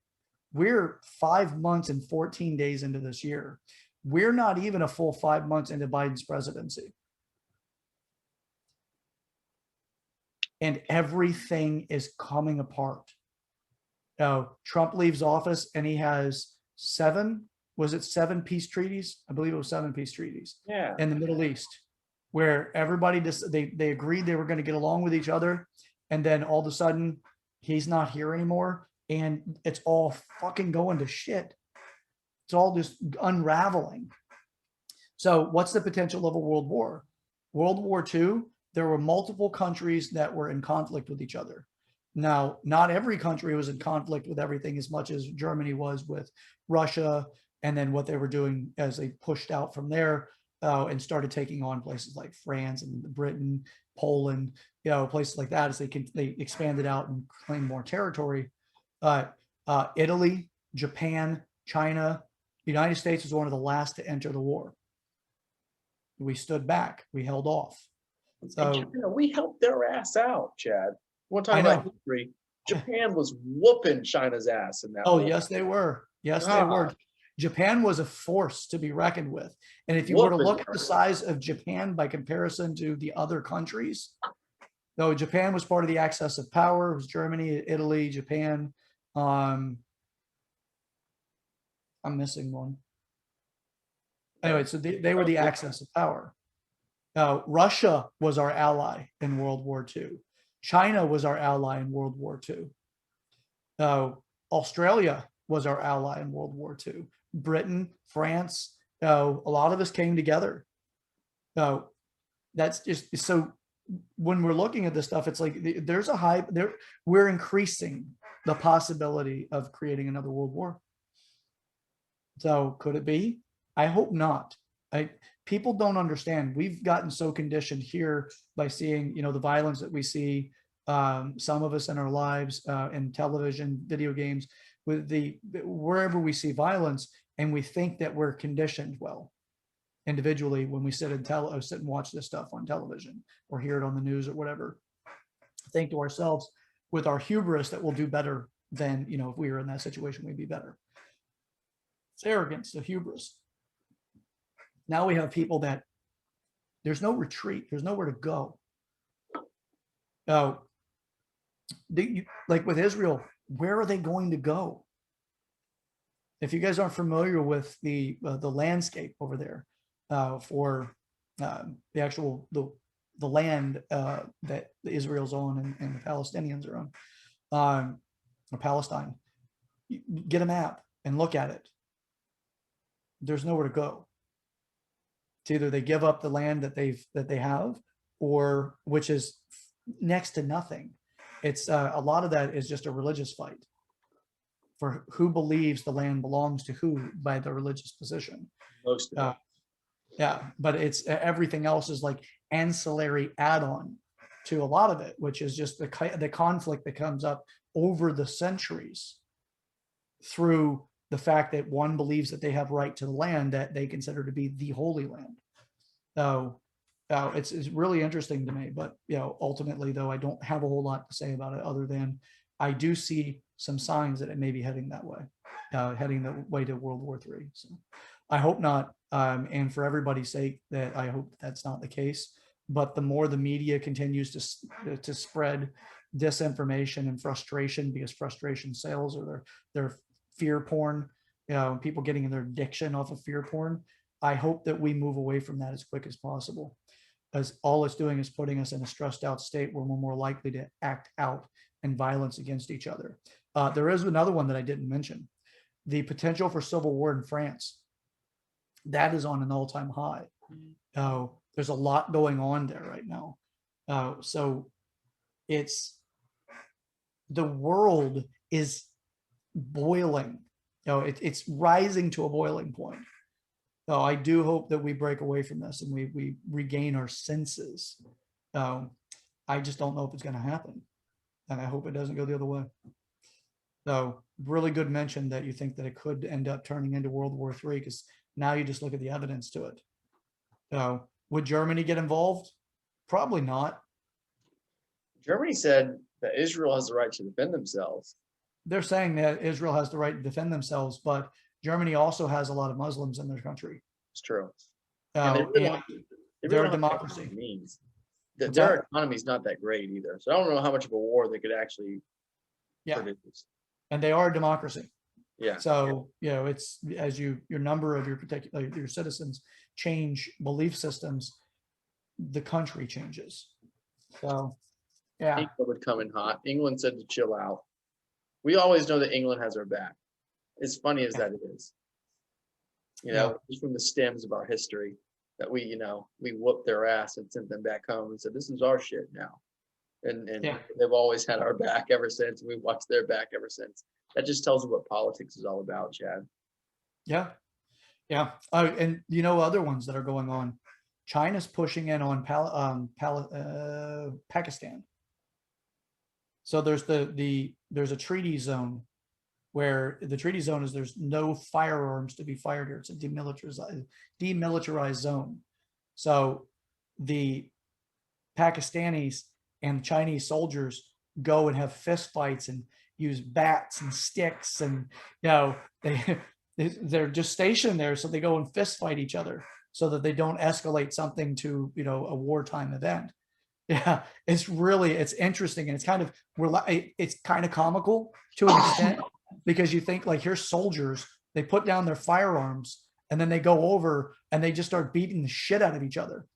We're 5 months and 14 days into this year. We're not even a full 5 months into Biden's presidency. And everything is coming apart. Now, Trump leaves office and he has 7 peace treaties? I believe it was 7 peace treaties. Yeah. In the Middle East, where everybody they agreed they were going to get along with each other. And then all of a sudden he's not here anymore. And it's all fucking going to shit. It's all just unraveling. So what's the potential of a world war? World War II, there were multiple countries that were in conflict with each other. Now, not every country was in conflict with everything as much as Germany was with Russia, and then what they were doing as they pushed out from there and started taking on places like France and Britain, Poland, places like that as they expanded out and claimed more territory. Italy, Japan, China, the United States was one of the last to enter the war. We stood back. We held off. So China, we helped their ass out, Chad. One time about history, Japan was whooping China's ass in that. Oh, yes, they were. Yes, they were. Japan was a force to be reckoned with. And if you were to look at the size of Japan by comparison to the other countries, though Japan was part of the axis of power, it was Germany, Italy, Japan. I'm missing one. Anyway, so they were the axis of power. Russia was our ally in World War II. China was our ally in World War II. Australia was our ally in World War II. Britain, France, a lot of us came together. That's just so when we're looking at this stuff, it's like there's a hype there. We're increasing the possibility of creating another world war. So could it be? I hope not. People don't understand. We've gotten so conditioned here by seeing, the violence that we see, some of us in our lives, in television, video games, with wherever we see violence, and we think that we're conditioned well individually when we sit and watch this stuff on television or hear it on the news or whatever. Think to ourselves with our hubris that we'll do better than, if we were in that situation, we'd be better. It's arrogance, the hubris. Now we have people that there's no retreat. There's nowhere to go. Like with Israel, where are they going to go? If you guys aren't familiar with the landscape over there for the actual the land that Israel's on and the Palestinians are on, or Palestine, get a map and look at it. there's nowhere to go. It's either they give up the land that they have, or which is next to nothing. It's a lot of that is just a religious fight for who believes the land belongs to who by the religious position. Most of it. Yeah, but it's everything else is like ancillary add-on to a lot of it, which is just the conflict that comes up over the centuries through the fact that one believes that they have right to the land that they consider to be the Holy Land. So it's really interesting to me, but ultimately though, I don't have a whole lot to say about it other than I do see some signs that it may be heading that way, heading the way to World War III. So I hope not. And for everybody's sake, that I hope that's not the case. But the more the media continues to spread disinformation and frustration, because frustration sells, or their fear porn, people getting in their addiction off of fear porn, I hope that we move away from that as quick as possible, as all it's doing is putting us in a stressed out state where we're more likely to act out in violence against each other. There is another one that I didn't mention: the potential for civil war in France. That is on an all-time high. There's a lot going on there right now. So it's, the world is boiling. It's rising to a boiling point. So I do hope that we break away from this and we regain our senses. I just don't know if it's going to happen, and I hope it doesn't go the other way. So really good mention that you think that it could end up turning into World War III, because now you just look at the evidence to it. So would Germany get involved? Probably not. Germany said that Israel has the right to defend themselves. They're saying that Israel has the right to defend themselves, but Germany also has a lot of Muslims in their country. It's true. And they're a democracy. Means that their economy is not that great either. So I don't know how much of a war they could actually produce. And they are a democracy. Yeah. So, it's as your number of your citizens change belief systems, the country changes. So, yeah. England would come in hot. England said to chill out. We always know that England has our back. As funny as that is. Just from the stems of our history, that we whooped their ass and sent them back home and said, this is our shit now. And they've always had our back ever since. And we've watched their back ever since. That just tells you what politics is all about, Chad. Yeah. Yeah. And other ones that are going on. China's pushing in on Pakistan. So there's there's a treaty zone where the treaty zone is there's no firearms to be fired here. It's a demilitarized zone. So the Pakistanis and Chinese soldiers go and have fist fights and use bats and sticks, and they're just stationed there, so they go and fist fight each other so that they don't escalate something to a wartime event. Yeah, it's interesting, and it's kind of comical to an extent, because you think, like, here's soldiers, they put down their firearms and then they go over and they just start beating the shit out of each other.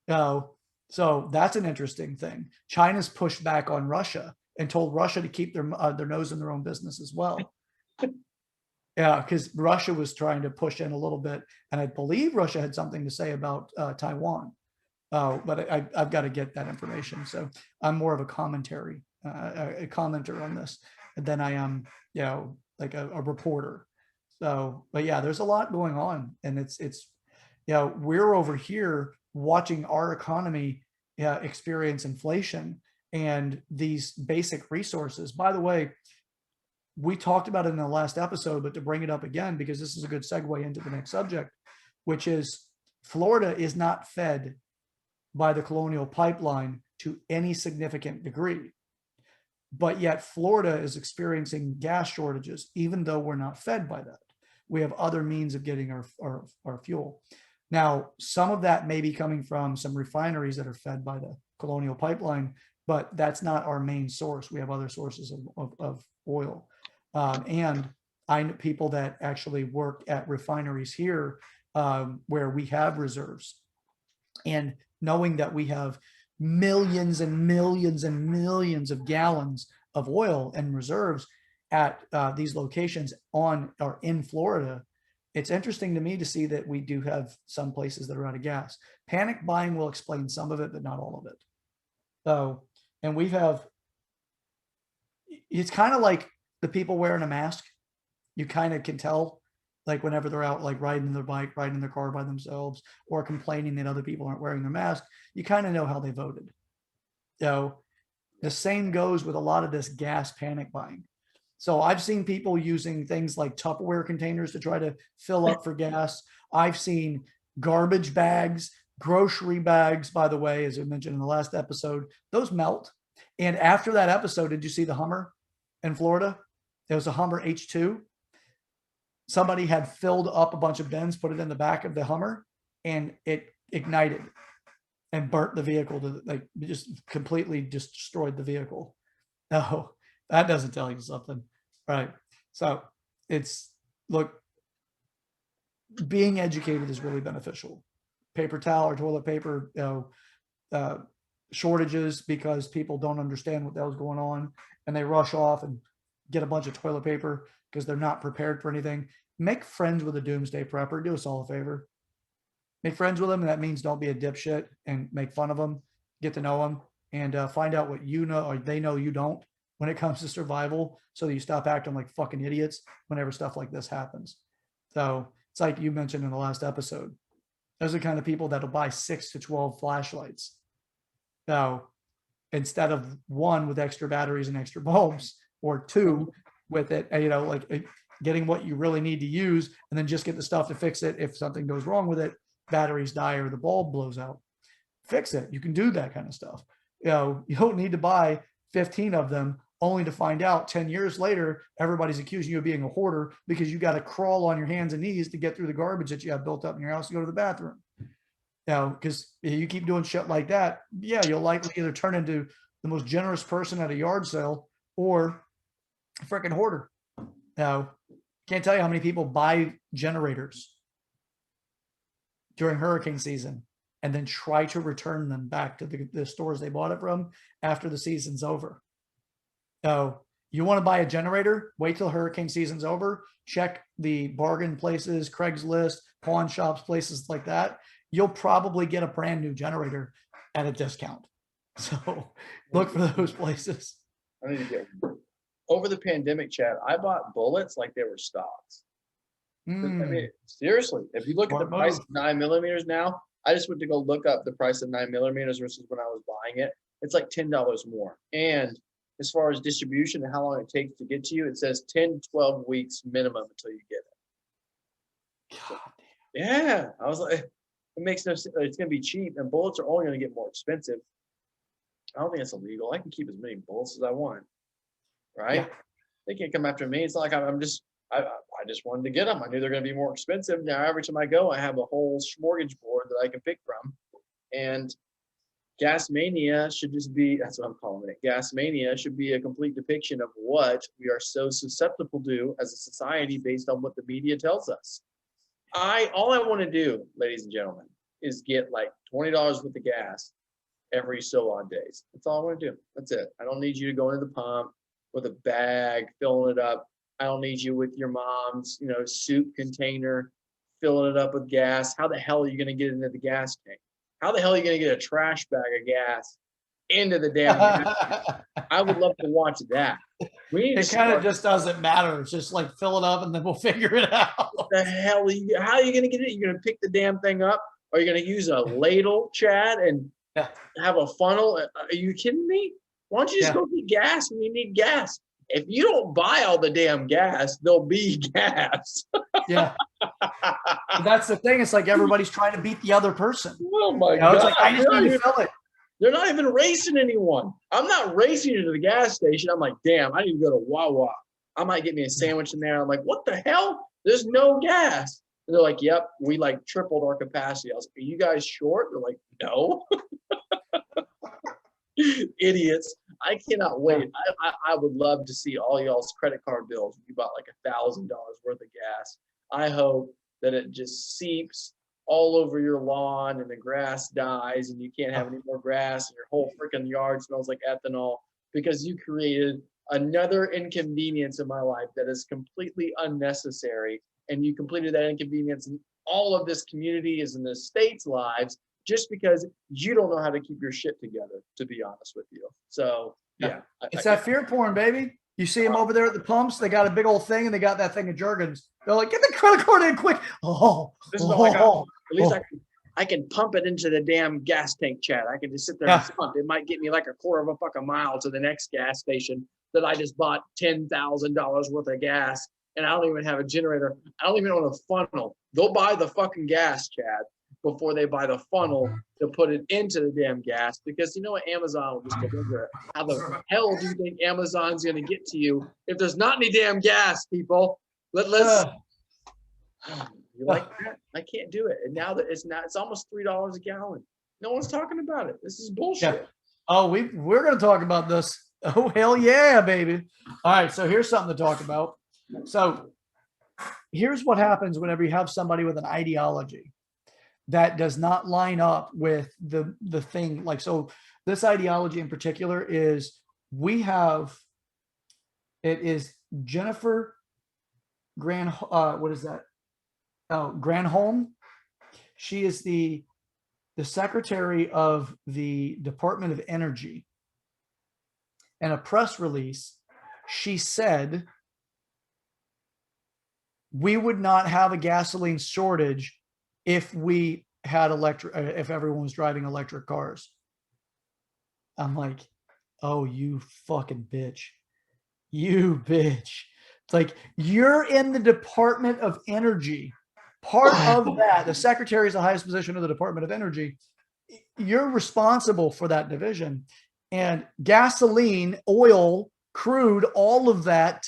So that's an interesting thing. China's pushed back on Russia and told Russia to keep their nose in their own business as well. Yeah, because Russia was trying to push in a little bit, and I believe Russia had something to say about Taiwan. But I've got to get that information. So I'm more of a commenter on this than I am, like a reporter. So, but yeah, there's a lot going on, and it's we're over here watching our economy experience inflation and these basic resources. By the way, we talked about it in the last episode, but to bring it up again, because this is a good segue into the next subject, which is Florida is not fed by the Colonial Pipeline to any significant degree. But yet Florida is experiencing gas shortages, even though we're not fed by that. We have other means of getting our fuel. Now, some of that may be coming from some refineries that are fed by the Colonial Pipeline, but that's not our main source. We have other sources of oil. And I know people that actually work at refineries here where we have reserves. And knowing that we have millions and millions and millions of gallons of oil and reserves at these locations on or in Florida, it's interesting to me to see that we do have some places that are out of gas. Panic buying will explain some of it, but not all of it. So, and we have, it's kind of like the people wearing a mask. You kind of can tell, like whenever they're out, like riding their bike, riding their car by themselves, or complaining that other people aren't wearing their mask, you kind of know how they voted. So the same goes with a lot of this gas panic buying. So I've seen people using things like Tupperware containers to try to fill up for gas. I've seen garbage bags, grocery bags, by the way, as I mentioned in the last episode, those melt. And after that episode, did you see the Hummer in Florida? There was a Hummer H2. Somebody had filled up a bunch of bins, put it in the back of the Hummer, and it ignited and burnt the vehicle to like just completely just destroyed the vehicle. No, that doesn't tell you something, right? So it's look, being educated is really beneficial. Paper towel or toilet paper, shortages because people don't understand what the hell's going on and they rush off and get a bunch of toilet paper because they're not prepared for anything. Make friends with a doomsday prepper. Do us all a favor. Make friends with them, and that means don't be a dipshit and make fun of them. Get to know them and find out what you know or they know you don't when it comes to survival, so that you stop acting like fucking idiots whenever stuff like this happens. So it's like you mentioned in the last episode. Those are the kind of people that'll buy 6 to 12 flashlights. Now, instead of one with extra batteries and extra bulbs, or two with it, like getting what you really need to use, and then just get the stuff to fix it if something goes wrong with it, batteries die or the bulb blows out. Fix it. You can do that kind of stuff. You don't need to buy 15 of them only to find out 10 years later, everybody's accusing you of being a hoarder because you got to crawl on your hands and knees to get through the garbage that you have built up in your house to go to the bathroom. Because you keep doing shit like that, yeah, you'll likely either turn into the most generous person at a yard sale or a freaking hoarder. Now, can't tell you how many people buy generators during hurricane season and then try to return them back to the stores they bought it from after the season's over. So you want to buy a generator, wait till hurricane season's over, check the bargain places, Craigslist, pawn shops, places like that. You'll probably get a brand new generator at a discount. So look for those places. I need to get one. Over the pandemic, Chad, I bought bullets like they were stocks. I mean, seriously, if you look at the price of 9mm now, I just went to go look up the price of 9mm versus when I was buying it. It's like $10 more. And as far as distribution and how long it takes to get to you, it says 10 to 12 weeks minimum until you get it. God damn. Yeah. I was like, it makes no sense. It's going to be cheap, and bullets are only going to get more expensive. I don't think it's illegal. I can keep as many bullets as I want. Right? Yeah. They can't come after me. It's not like I just wanted to get them. I knew they're going to be more expensive. Now, every time I go, I have a whole smorgasbord that I can pick from. And Gas Mania should just be, that's what I'm calling it. Gas Mania should be a complete depiction of what we are so susceptible to as a society based on what the media tells us. All I want to do, ladies and gentlemen, is get like $20 worth of gas every so odd days. That's all I want to do. That's it. I don't need you to go into the pump with a bag, filling it up. I don't need you with your mom's, soup container, filling it up with gas. How the hell are you going to get into the gas tank? How the hell are you going to get a trash bag of gas into the damn gas tank? I would love to watch that. It kind of just doesn't matter. It's just like fill it up and then we'll figure it out. What the hell how are you going to get it? You're going to pick the damn thing up? Or are you going to use a ladle, Chad, and have a funnel? Are you kidding me? Why don't you just go get gas when you need gas? If you don't buy all the damn gas, there'll be gas. Yeah. That's the thing. It's like everybody's trying to beat the other person. Oh my God. It's like, I just need to fill it. They're not even racing anyone. I'm not racing into the gas station. I'm like, damn, I need to go to Wawa. I might get me a sandwich in there. I'm like, what the hell? There's no gas. And they're like, yep, we like tripled our capacity. I was like, are you guys short? They're like, no. Idiots. I cannot wait. I would love to see all y'all's credit card bills. You bought like $1,000 worth of gas. I hope that it just seeps all over your lawn and the grass dies and you can't have any more grass and your whole freaking yard smells like ethanol because you created another inconvenience in my life that is completely unnecessary and you completed that inconvenience, and all of this community is in the state's lives just because you don't know how to keep your shit together, to be honest with you. So yeah. It's that fear porn, baby. You see them over there at the pumps. They got a big old thing, and they got that thing of Jergens. They're like, get the credit card in quick. Oh, this is all I got. At least I can pump it into the damn gas tank, Chad. I can just sit there and pump. It might get me like a quarter of a fucking mile to the next gas station that I just bought $10,000 worth of gas, and I don't even have a generator. I don't even own a funnel. They'll buy the fucking gas, Chad, before they buy the funnel to put it into the damn gas, because you know what, Amazon will just go over it. How the hell do you think Amazon's going to get to you if there's not any damn gas, people? Let's. You like that? I can't do it. And now that it's almost $3 a gallon. No one's talking about it. This is bullshit. Yeah. Oh, we're going to talk about this. Oh, hell yeah, baby. All right. So here's something to talk about. So here's what happens whenever you have somebody with an ideology that does not line up with the thing. Like, so this ideology in particular is it is Jennifer what is that? Oh, Granholm. She is the secretary of the Department of Energy. In a press release, she said, we would not have a gasoline shortage if we had if everyone was driving electric cars. I'm like, oh, you fucking bitch. You bitch. It's like, you're in the Department of Energy. Part of that, the secretary is the highest position of the Department of Energy. You're responsible for that division. And gasoline, oil, crude, all of that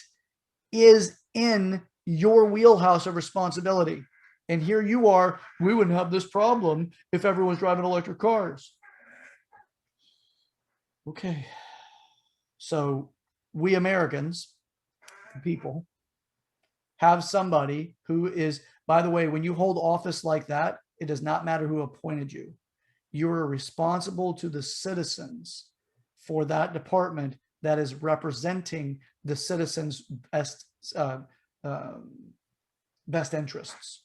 is in your wheelhouse of responsibility. And here you are, we wouldn't have this problem if everyone's driving electric cars. Okay. So we Americans, people, have somebody who is, by the way, when you hold office like that, it does not matter who appointed you. You are responsible to the citizens for that department that is representing the citizens' best interests.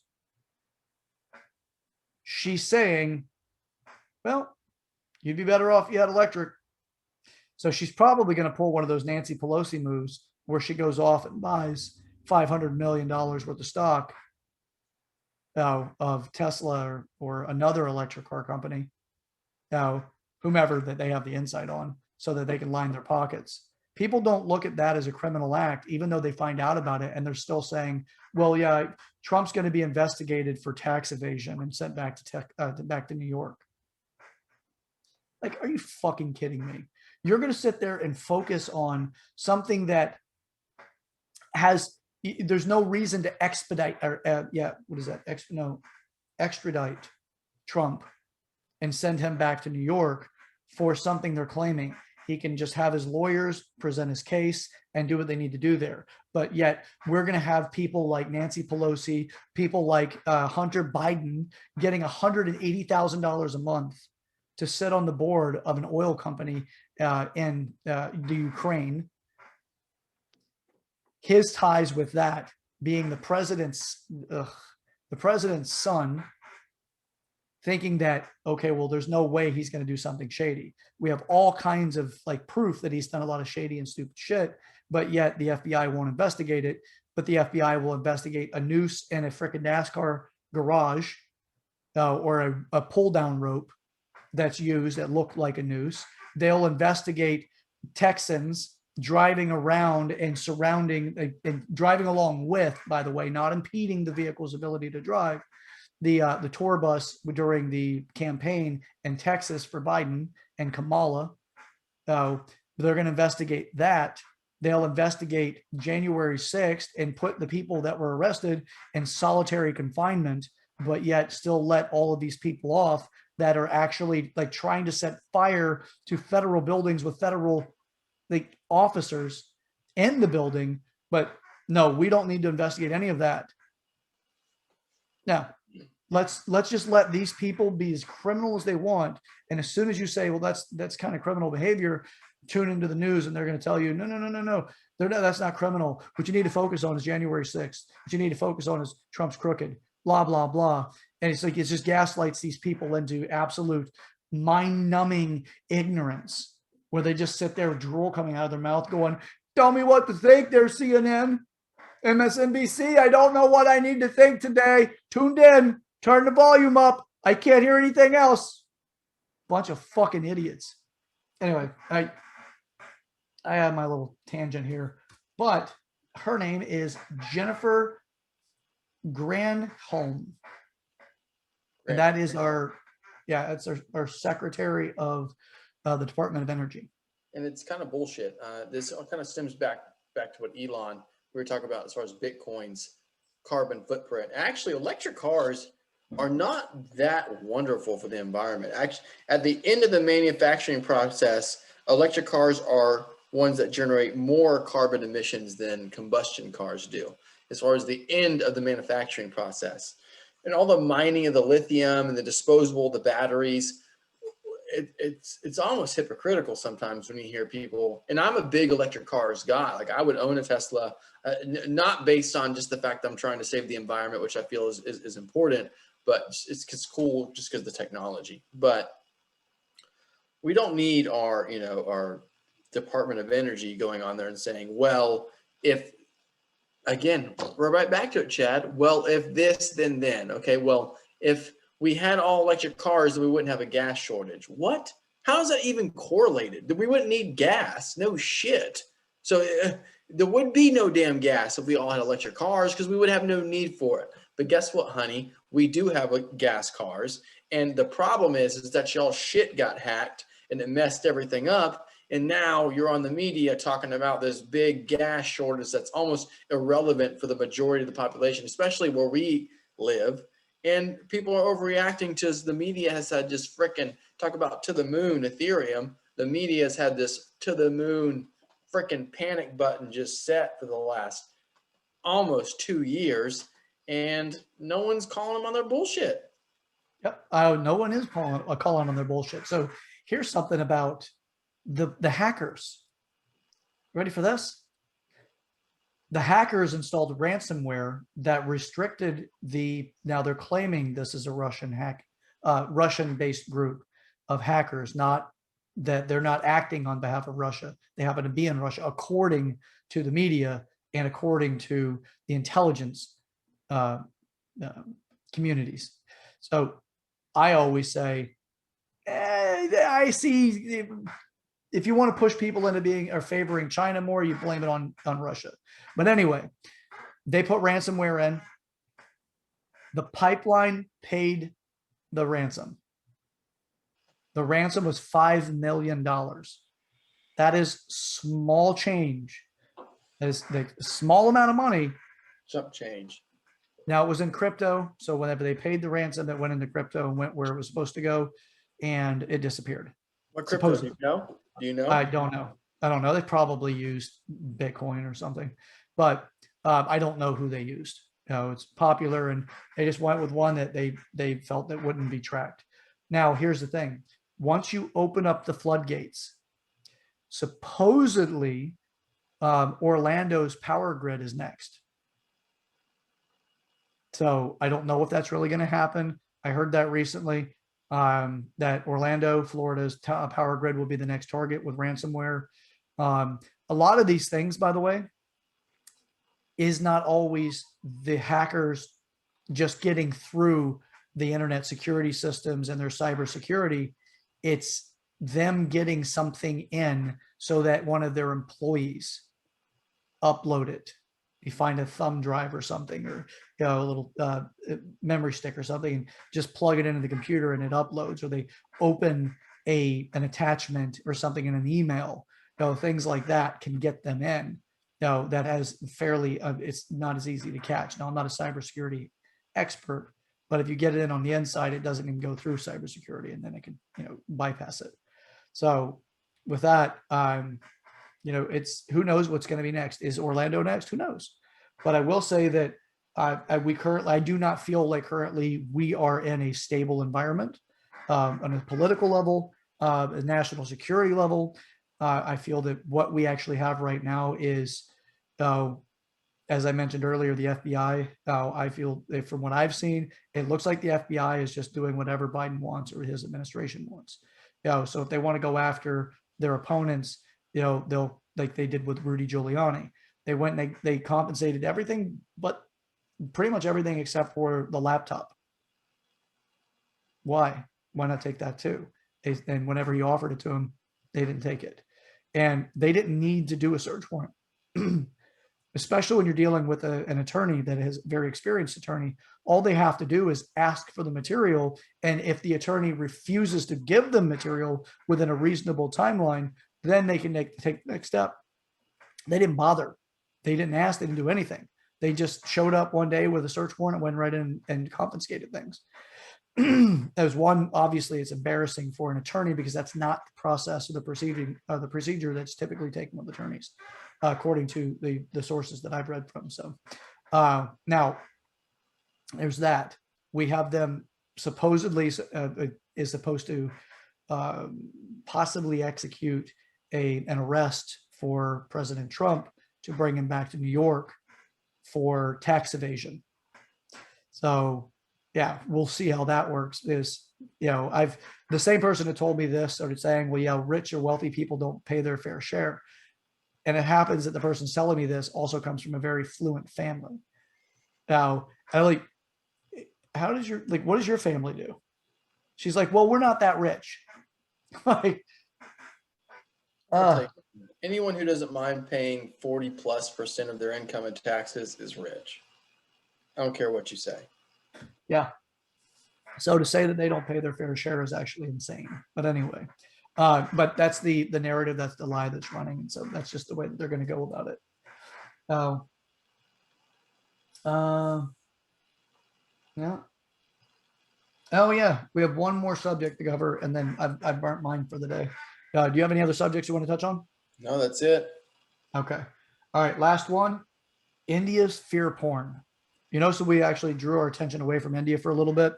She's saying, well, you'd be better off if you had electric. So she's probably going to pull one of those Nancy Pelosi moves where she goes off and buys $500 million worth of stock of Tesla or another electric car company, whomever that they have the insight on, so that they can line their pockets. People don't look at that as a criminal act, even though they find out about it, and they're still saying, well, yeah, Trump's going to be investigated for tax evasion and sent back to New York. Like, are you fucking kidding me? You're going to sit there and focus on something that there's no reason to expedite extradite Trump and send him back to New York for something they're claiming. He can just have his lawyers present his case and do what they need to do there. But yet we're going to have people like Nancy Pelosi, people like Hunter Biden getting $180,000 a month to sit on the board of an oil company in the Ukraine. His ties with that being the president's son, thinking that, okay, well, there's no way he's going to do something shady. We have all kinds of like proof that he's done a lot of shady and stupid shit, but yet the FBI won't investigate it. But the FBI will investigate a noose in a freaking NASCAR garage or a pull down rope that's used that looked like a noose. They'll investigate Texans driving around and surrounding and driving along with, by the way, not impeding the vehicle's ability to drive, the tour bus during the campaign in Texas for Biden and Kamala. They're going to investigate that. They'll investigate January 6th and put the people that were arrested in solitary confinement, but yet still let all of these people off that are actually like trying to set fire to federal buildings with federal like officers in the building. But no, we don't need to investigate any of that. Now, let's just let these people be as criminal as they want. And as soon as you say, well, that's kind of criminal behavior, tune into the news and they're going to tell you, no. That's not criminal. What you need to focus on is January 6th. What you need to focus on is Trump's crooked, blah, blah, blah. And it's like, it just gaslights these people into absolute mind numbing ignorance where they just sit there with drool coming out of their mouth going, tell me what to think there, CNN, MSNBC. I don't know what I need to think today. Tuned in, turn the volume up. I can't hear anything else. Bunch of fucking idiots. Anyway, I have my little tangent here, but her name is Jennifer Granholm. And that is that's our Secretary of the Department of Energy. And it's kind of bullshit. This kind of stems back to what Elon, we were talking about as far as Bitcoin's carbon footprint. Actually, electric cars are not that wonderful for the environment. Actually, at the end of the manufacturing process, electric cars are ones that generate more carbon emissions than combustion cars do, as far as the end of the manufacturing process. And all the mining of the lithium and the disposable, the batteries, it's almost hypocritical sometimes when you hear people, and I'm a big electric cars guy. Like, I would own a Tesla, not based on just the fact that I'm trying to save the environment, which I feel is important, but it's cool just because of the technology. But we don't need our Department of Energy going on there and saying, well, if, again, we're right back to it, Chad. Well, if this, then, okay, well, if we had all electric cars, then we wouldn't have a gas shortage. What? How is that even correlated? We wouldn't need gas. No shit. So there would be no damn gas if we all had electric cars, because we would have no need for it. But guess what, honey? We do have gas cars. And the problem is that y'all shit got hacked and it messed everything up. And now you're on the media talking about this big gas shortage that's almost irrelevant for the majority of the population, especially where we live. And people are overreacting to the media has had just frickin' talk about to the moon Ethereum. The media has had this to the moon frickin' panic button just set for the last almost 2 years. And no one's calling them on their bullshit. Yep. No one is calling on their bullshit. So here's something about the hackers. Ready for this? The hackers installed ransomware that restricted now they're claiming this is a Russian-based group of hackers, not that they're not acting on behalf of Russia. They happen to be in Russia, according to the media and according to the intelligence communities. So I always say, I see, if you want to push people into being or favoring China more, you blame it on Russia. But anyway, they put ransomware in. The pipeline paid the ransom. The ransom was $5 million. That is small change. That is a small amount of money. Chump change. Now, it was in crypto. So whenever they paid the ransom, that went into crypto and went where it was supposed to go, and it disappeared. What crypto do you know? Do you know? I don't know. They probably used Bitcoin or something, but I don't know who they used. It's popular, and they just went with one that they felt that wouldn't be tracked. Now, here's the thing. Once you open up the floodgates, supposedly Orlando's power grid is next. So I don't know if that's really going to happen. I heard that recently, that Orlando, Florida's power grid will be the next target with ransomware. A lot of these things, by the way, is not always the hackers just getting through the internet security systems and their cybersecurity. It's them getting something in so that one of their employees upload it. You find a thumb drive or something, or a little memory stick or something, and just plug it into the computer and it uploads, or they open an attachment or something in an email. Things like that can get them in. That has fairly, it's not as easy to catch. Now, I'm not a cybersecurity expert, but if you get it in on the inside, it doesn't even go through cybersecurity, and then it can, bypass it. So with that, it's who knows what's going to be next. Is Orlando next? Who knows? But I will say that I do not feel like currently we are in a stable environment on a political level, a national security level. I feel that what we actually have right now is, uh, as I mentioned earlier, the FBI. I feel that from what I've seen, it looks like the FBI is just doing whatever Biden wants or his administration wants. So if they want to go after their opponents, they'll, like they did with Rudy Giuliani. They went and they compensated everything, but pretty much everything except for the laptop. Why? Why not take that too? And whenever he offered it to them, they didn't take it. And they didn't need to do a search warrant, especially when you're dealing with an attorney that is a very experienced attorney. All they have to do is ask for the material. And if the attorney refuses to give them material within a reasonable timeline, then they can take the next step. They didn't bother. They didn't ask. They didn't do anything. They just showed up one day with a search warrant and went right in and confiscated things. As one, obviously, it's embarrassing for an attorney because that's not the process or the procedure that's typically taken with attorneys, according to the sources that I've read from. So now there's that. We have them supposedly is supposed to possibly execute an arrest for President Trump to bring him back to New York for tax evasion. So yeah, we'll see how that works. Is the same person who told me this started saying, well, yeah, rich or wealthy people don't pay their fair share. And it happens that the person telling me this also comes from a very fluent family. Now, I like, how does what does your family do? She's like, well, we're not that rich. Like, anyone who doesn't mind paying 40+% of their income in taxes is rich. I don't care what you say. Yeah. So to say that they don't pay their fair share is actually insane. But anyway, but that's the narrative, that's the lie that's running. And so that's just the way that they're going to go about it. Yeah. Oh yeah, we have one more subject to cover, and then I've burnt mine for the day. Do you have any other subjects you want to touch on? No, that's it. Okay. All right. Last one. India's fear porn. So we actually drew our attention away from India for a little bit.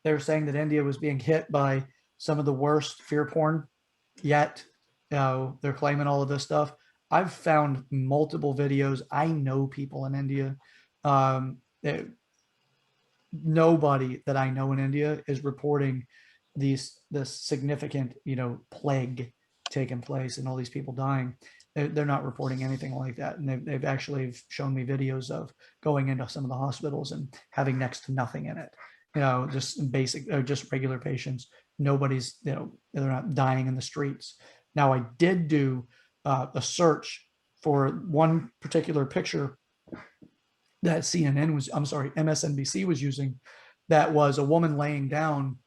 They were saying that India was being hit by some of the worst fear porn yet. They're claiming all of this stuff. I've found multiple videos. I know people in India. Nobody that I know in India is reporting this significant, plague taking place and all these people dying. They're not reporting anything like that. And they've actually shown me videos of going into some of the hospitals and having next to nothing in it. Just basic, just regular patients. Nobody's, they're not dying in the streets. Now, I did do a search for one particular picture that MSNBC was using, that was a woman laying down,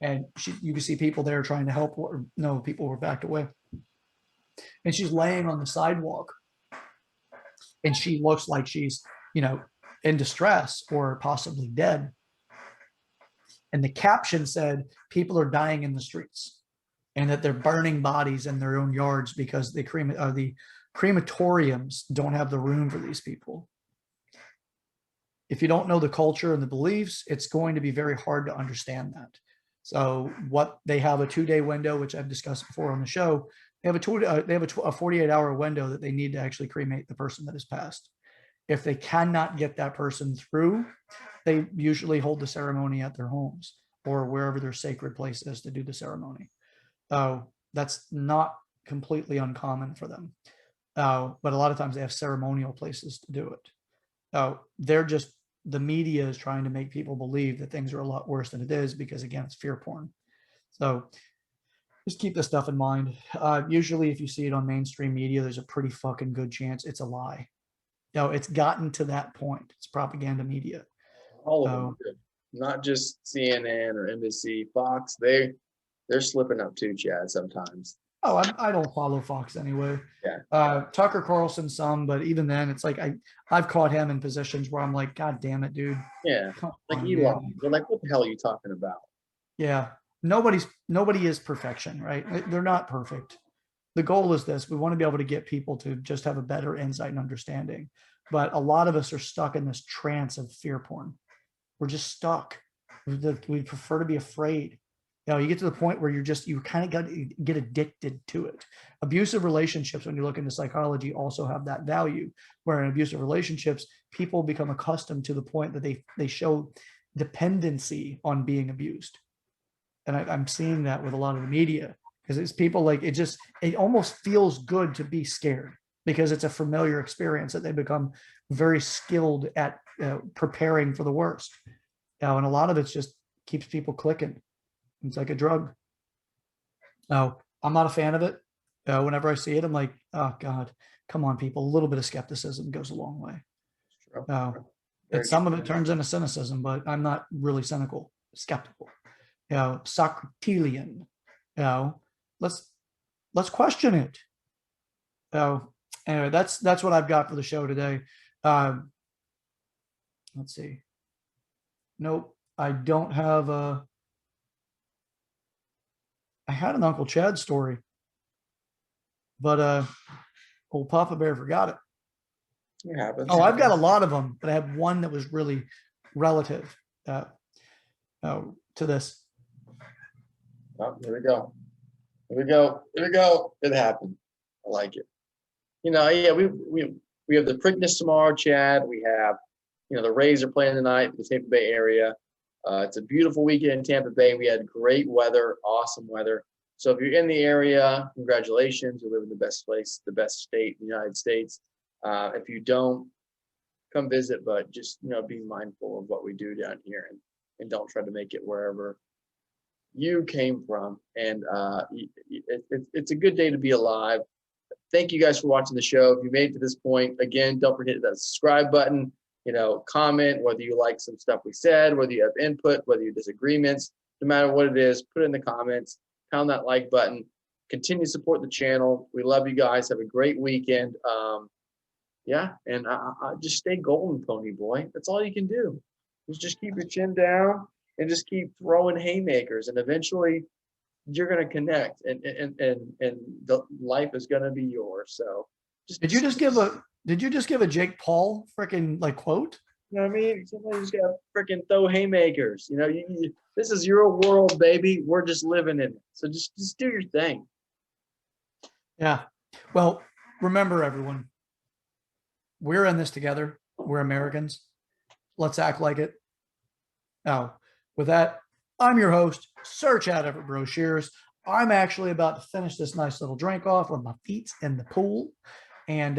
and you can see people there trying to help, or no, people were backed away, and she's laying on the sidewalk, and she looks like she's, in distress or possibly dead. And the caption said, people are dying in the streets, and that they're burning bodies in their own yards because the crematoriums don't have the room for these people. If you don't know the culture and the beliefs, it's going to be very hard to understand that. So what they have a 2-day window, which I've discussed before on the show. They have a 48-hour window that they need to actually cremate the person that has passed. If they cannot get that person through, they usually hold the ceremony at their homes or wherever their sacred place is to do the ceremony. That's not completely uncommon for them. But a lot of times they have ceremonial places to do it. The media is trying to make people believe that things are a lot worse than it is because, again, it's fear porn. So just keep this stuff in mind. Usually if you see it on mainstream media, there's a pretty fucking good chance it's a lie. It's gotten to that point. It's propaganda media. All of them, not just CNN or NBC, Fox. They're slipping up too, Chad, sometimes. Oh, I don't follow Fox anyway. Yeah. Tucker Carlson some, but even then, it's like I've caught him in positions where I'm like, God damn it, dude. Yeah. Like Elon. You're like, what the hell are you talking about? Yeah. Nobody is perfection, right? They're not perfect. The goal is this: we want to be able to get people to just have a better insight and understanding. But a lot of us are stuck in this trance of fear porn. We're just stuck. We prefer to be afraid. You get to the point where you kind of got to get addicted to it. Abusive relationships, when you look into psychology, also have that value, where in abusive relationships, people become accustomed to the point that they show dependency on being abused. And I'm seeing that with a lot of the media, because it's people like, it almost feels good to be scared because it's a familiar experience that they become very skilled at preparing for the worst. And a lot of it just keeps people clicking. It's like a drug. No, I'm not a fan of it. Whenever I see it, I'm like, oh God, come on, people. A little bit of skepticism goes a long way. Some of it turns into cynicism, but I'm not really cynical, skeptical. Socratelian. Let's question it. Anyway, that's what I've got for the show today. Let's see. Nope, I don't have a. I had an Uncle Chad story, but old Papa Bear forgot it. It happens. Oh, I've got a lot of them, but I have one that was really relative to this. Oh, here we go. Here we go. Here we go. It happened. I like it. Yeah, we have the Preakness tomorrow, Chad. We have, the Rays are playing tonight in the Tampa Bay area. It's a beautiful weekend in Tampa Bay. We had great weather, awesome weather. So if you're in the area, congratulations. You live in the best place, the best state in the United States. If you don't, come visit, but just, be mindful of what we do down here and don't try to make it wherever you came from. And it's a good day to be alive. Thank you guys for watching the show. If you made it to this point, again, don't forget that subscribe button. Comment whether you like some stuff we said, whether you have input, whether you disagreements, no matter what it is, put it in the comments, pound that like button, continue to support the channel. We love you guys. Have a great weekend. And I just stay golden, pony boy. That's all you can do. Just keep your chin down and just keep throwing haymakers, and eventually you're going to connect and the life is going to be yours. So did you just give a Jake Paul freaking quote? You know what I mean? Somebody's got to freaking throw haymakers. This is your world, baby. We're just living in it. So just do your thing. Yeah. Well, remember, everyone, we're in this together. We're Americans. Let's act like it. Now, with that, I'm your host, Sir Chad Everett Brochures. I'm actually about to finish this nice little drink off with my feet in the pool. And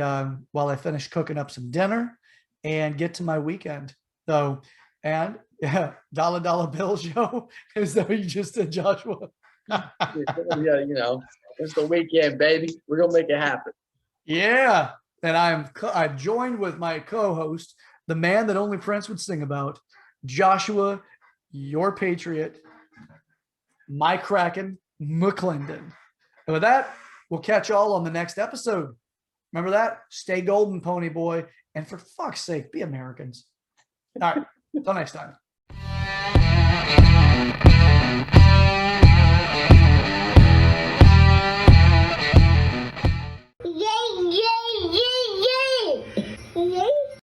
while I finish cooking up some dinner and get to my weekend. So, and yeah, dollar bill show, as though you just said, Joshua. Yeah, it's the weekend, baby. We're going to make it happen. Yeah. And I've joined with my co-host, the man that only Prince would sing about, Joshua, your patriot, my Kraken, McClendon. And with that, we'll catch y'all on the next episode. Remember that? Stay golden, pony boy. And for fuck's sake, be Americans. All right. Until next time.